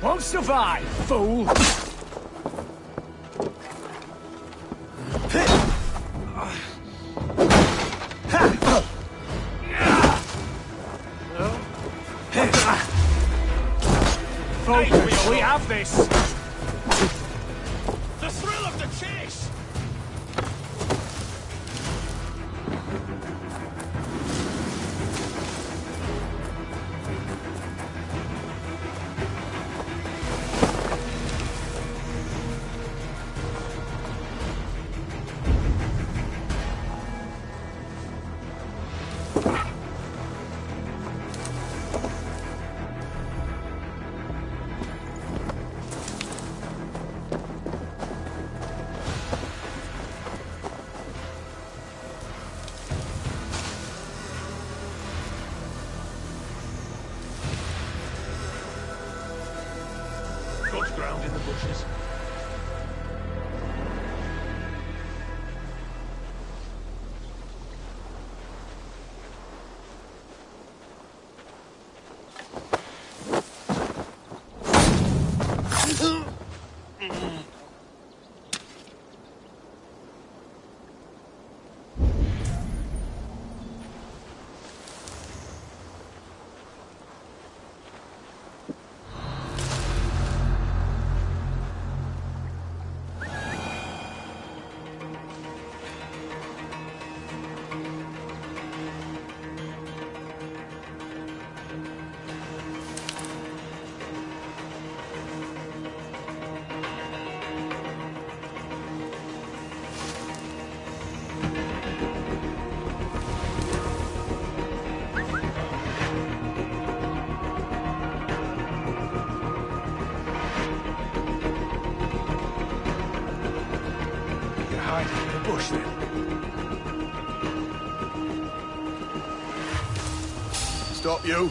Won't survive, fool! Focus, we have this! The thrill of the chase! Good ground in the bushes. Hiding in the bush then. Stop you!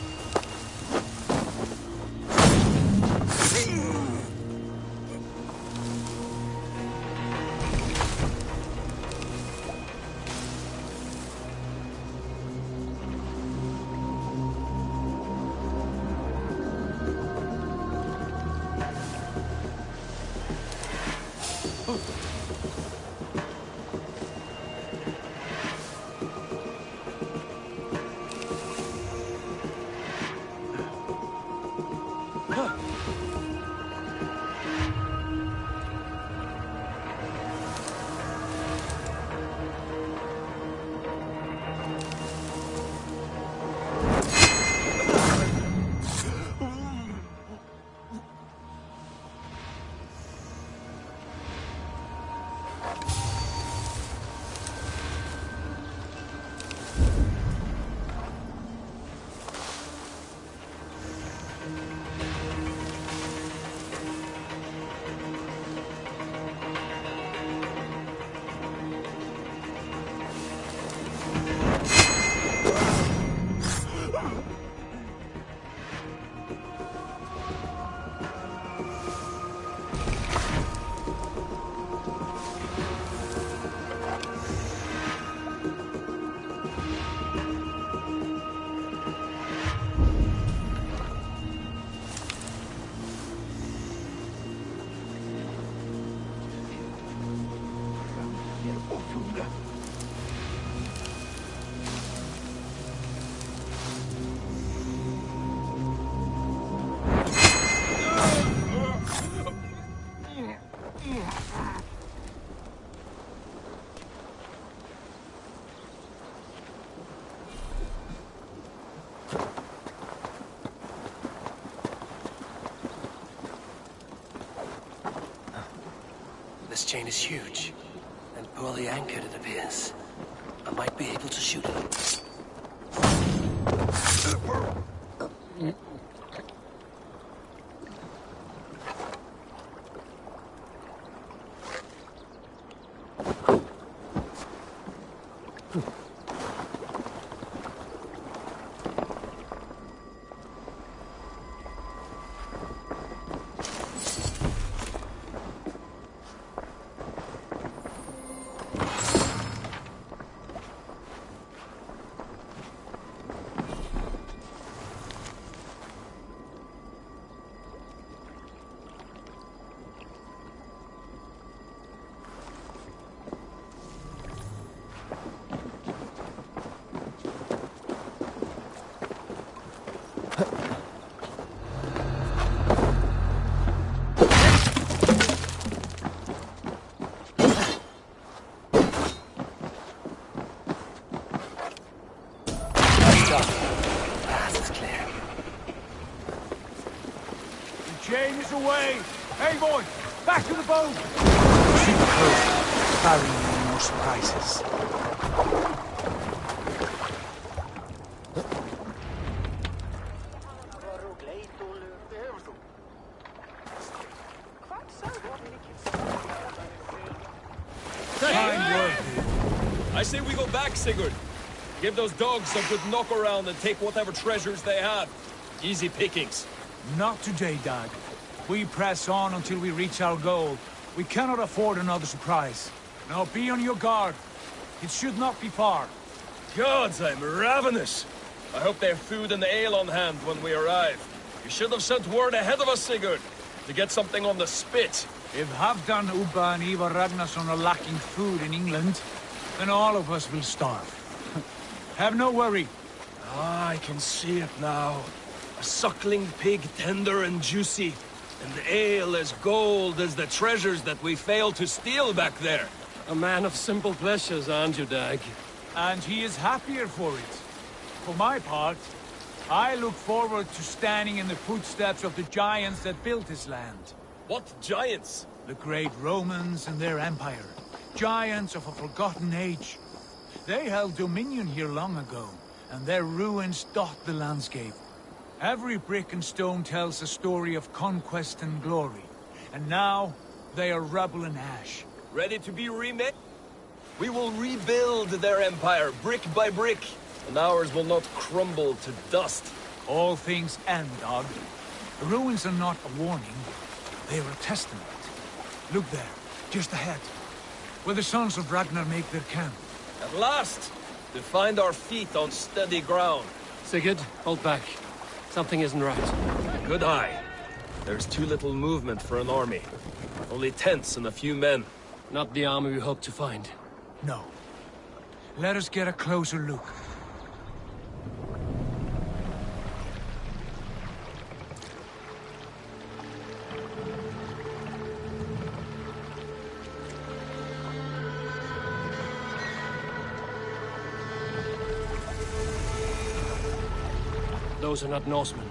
This chain is huge, and poorly anchored, it appears. I might be able to shoot it. dogs away! Hey, boy! Back to the boat! Keep close. Carry no more surprises. I say we go back, Sigurd. Give those dogs a good knock around and take whatever treasures they have. Easy pickings. Not today, Dag. We press on until we reach our goal. We cannot afford another surprise. Now be on your guard. It should not be far. Gods, I'm ravenous. I hope they have food and ale on hand when we arrive. You should have sent word ahead of us, Sigurd, to get something on the spit. If Halfdan, Ubba and Ivar Ragnarsson are lacking food in England, then all of us will starve. Have no worry. Ah, I can see it now. A suckling pig, tender and juicy. And ale as gold as the treasures that we failed to steal back there. A man of simple pleasures, aren't you, Dag? And he is happier for it. For my part, I look forward to standing in the footsteps of the giants that built this land. What giants? The great Romans and their empire. Giants of a forgotten age. They held dominion here long ago, and their ruins dot the landscape. Every brick and stone tells a story of conquest and glory. And now, they are rubble and ash. Ready to be remade? We will rebuild their empire, brick by brick, and ours will not crumble to dust. All things end, Dog. The ruins are not a warning, they are a testament. Look there, just ahead, where the sons of Ragnar make their camp. At last, to find our feet on steady ground. Sigurd, hold back. Something isn't right. Good eye. There's too little movement for an army. Only tents and a few men. Not the army we hope to find. No. Let us get a closer look. Those are not Norsemen.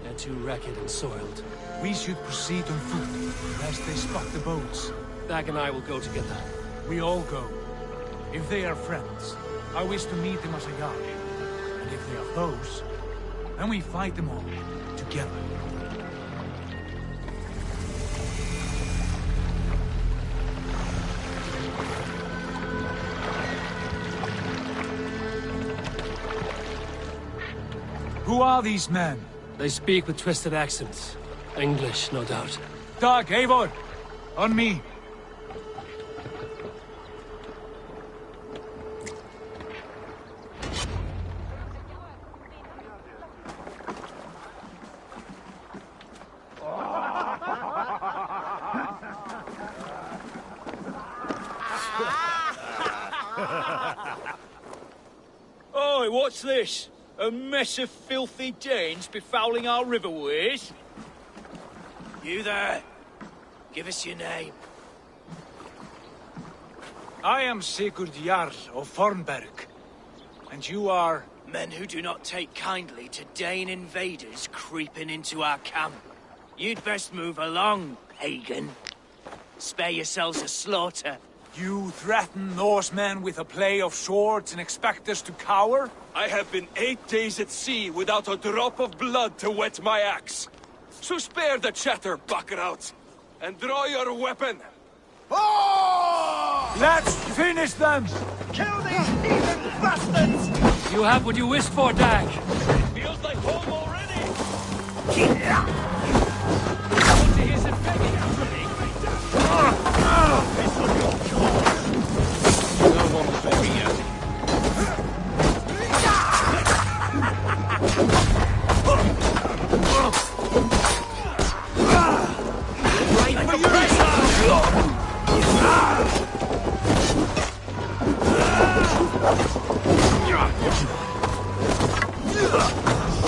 They're too ragged and soiled. We should proceed on foot, lest they spot the boats. Dag and I will go together. We all go. If they are friends, I wish to meet them as a yard. And if they are foes, then we fight them all, together. Who are these men? They speak with twisted accents. English, no doubt. Dag, Eivor! On me! Oi, what's this? A mess of filthy Danes befouling our riverways? You there! Give us your name. I am Sigurd Jarl of Fornberg. And you are... Men who do not take kindly to Dane invaders creeping into our camp. You'd best move along, pagan. Spare yourselves a slaughter. You threaten Norsemen with a play of swords and expect us to cower? I have been 8 days at sea without a drop of blood to wet my axe. So spare the chatter, buckerouts, and draw your weapon. Oh! Let's finish them! Kill these heathen bastards! You have what you wished for, Dag. Feels like home already! Want to hear some begging out from me? No one will bury you. Right for your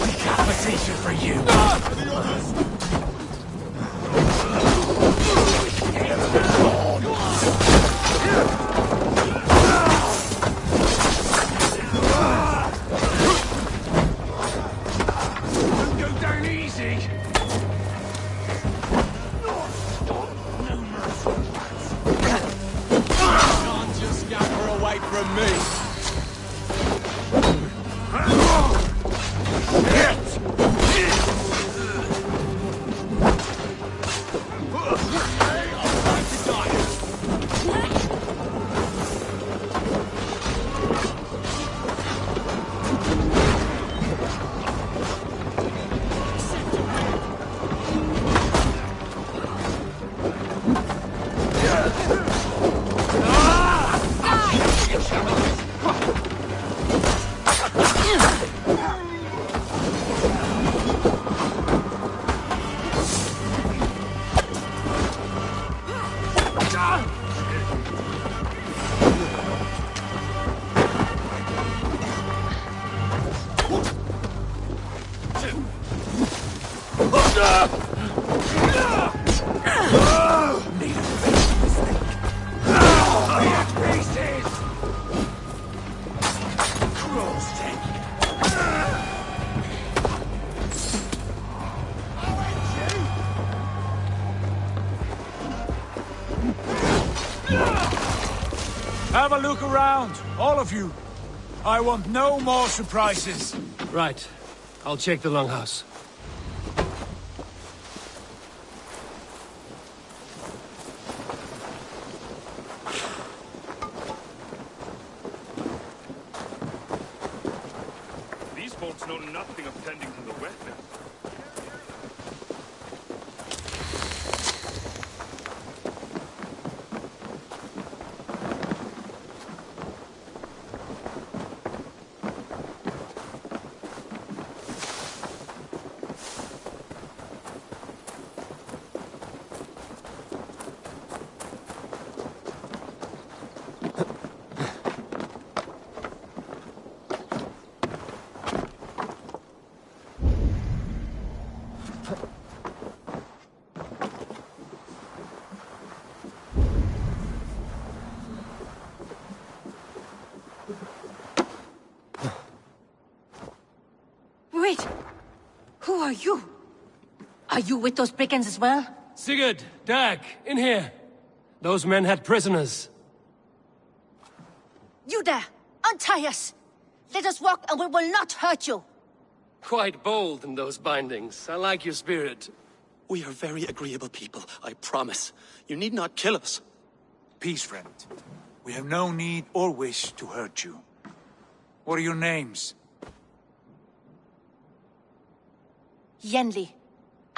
Decapitation for you. from me! Have a look around, all of you. I want no more surprises. Right. I'll check the longhouse. These folks know nothing of tending to the weapon. Wait! Who are you? Are you with those brigands as well? Sigurd, Dag, in here. Those men had prisoners. You there! Untie us! Let us walk and we will not hurt you! Quite bold in those bindings. I like your spirit. We are very agreeable people, I promise. You need not kill us. Peace, friend. We have no need or wish to hurt you. What are your names? Yenli.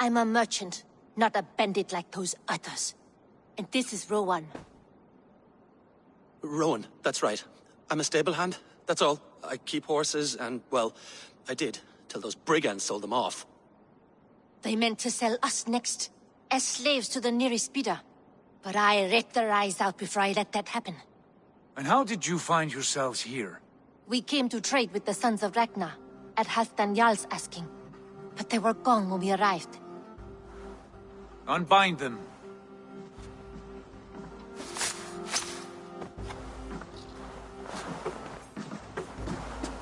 I'm a merchant, not a bandit like those others. And this is Rowan. Rowan, that's right. I'm a stable hand, that's all. I keep horses and, well, I did, till those brigands sold them off. They meant to sell us next, as slaves to the nearest bidder. But I ripped their eyes out before I let that happen. And how did you find yourselves here? We came to trade with the Sons of Ragnar, at Halfdan Jarl's asking. But they were gone when we arrived. Unbind them.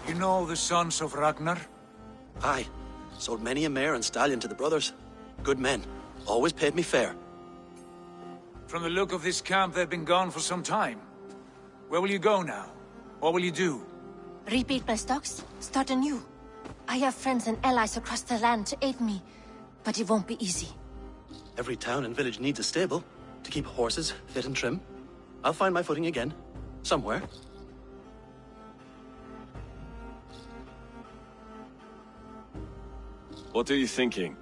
You know the Sons of Ragnar? Aye. Sold many a mare and stallion to the brothers. Good men. Always paid me fair. From the look of this camp, they've been gone for some time. Where will you go now? What will you do? Rebuild my stocks, start anew. I have friends and allies across the land to aid me, but it won't be easy. Every town and village needs a stable to keep horses fit and trim. I'll find my footing again. Somewhere. What are you thinking?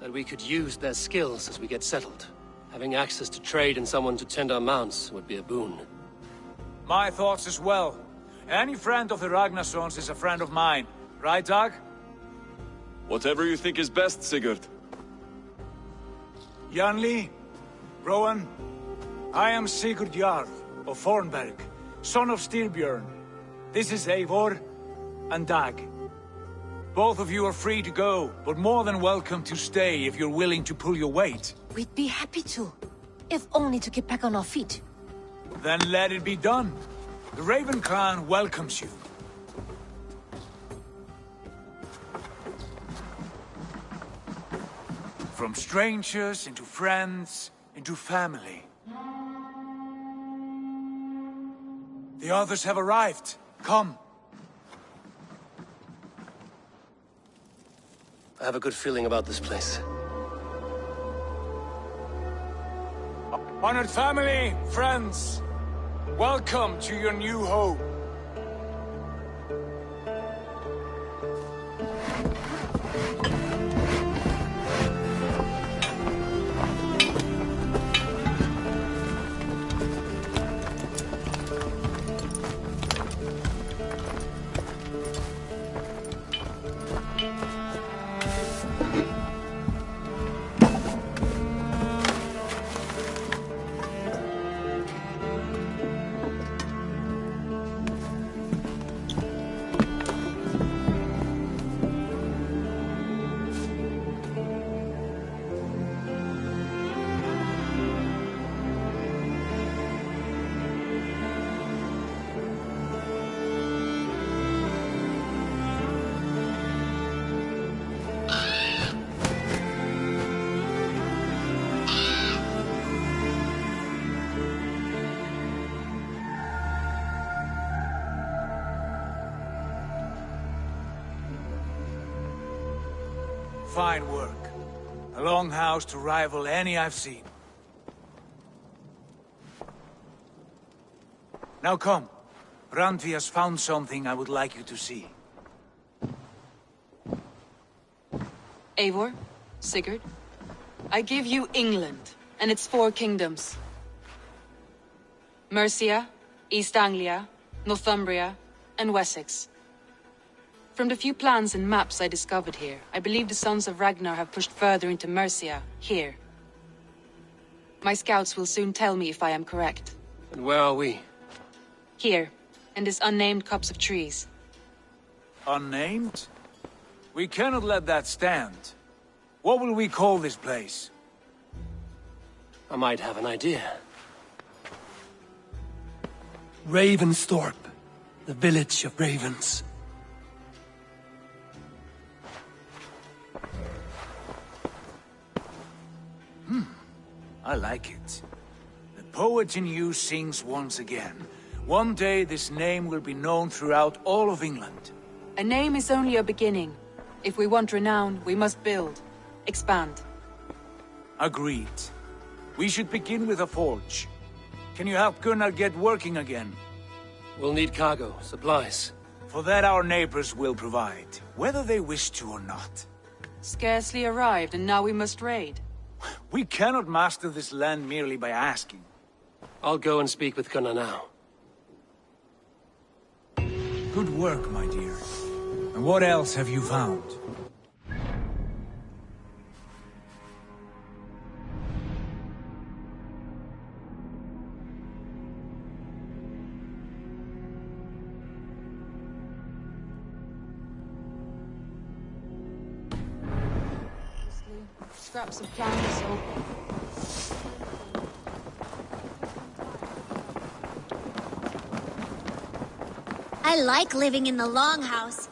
That we could use their skills as we get settled. Having access to trade and someone to tend our mounts would be a boon. My thoughts as well. Any friend of the Ragnarsons is a friend of mine. Right, Dag? Whatever you think is best, Sigurd. Janli, Rowan, I am Sigurd Jarl of Fornberg, son of Styrbjörn. This is Eivor and Dag. Both of you are free to go, but more than welcome to stay if you're willing to pull your weight. We'd be happy to, if only to get back on our feet. Then let it be done. The Raven clan welcomes you. From strangers into friends, into family. The others have arrived. Come. I have a good feeling about this place. Honored family, friends, welcome to your new home. Fine work. A longhouse to rival any I've seen. Now come. Randvi has found something I would like you to see. Eivor, Sigurd, I give you England and its 4 kingdoms. Mercia, East Anglia, Northumbria, and Wessex. From the few plans and maps I discovered here, I believe the Sons of Ragnar have pushed further into Mercia, here. My scouts will soon tell me if I am correct. And where are we? Here, in this unnamed copse of trees. Unnamed? We cannot let that stand. What will we call this place? I might have an idea. Ravensthorpe, the village of ravens. I like it. The poet in you sings once again. One day this name will be known throughout all of England. A name is only a beginning. If we want renown, we must build. Expand. Agreed. We should begin with a forge. Can you help Gunnar get working again? We'll need cargo, supplies. For that our neighbors will provide, whether they wish to or not. Scarcely arrived, and now we must raid. We cannot master this land merely by asking. I'll go and speak with Gunnar now. Good work, my dear. And what else have you found? Scraps of plants or... I like living in the longhouse.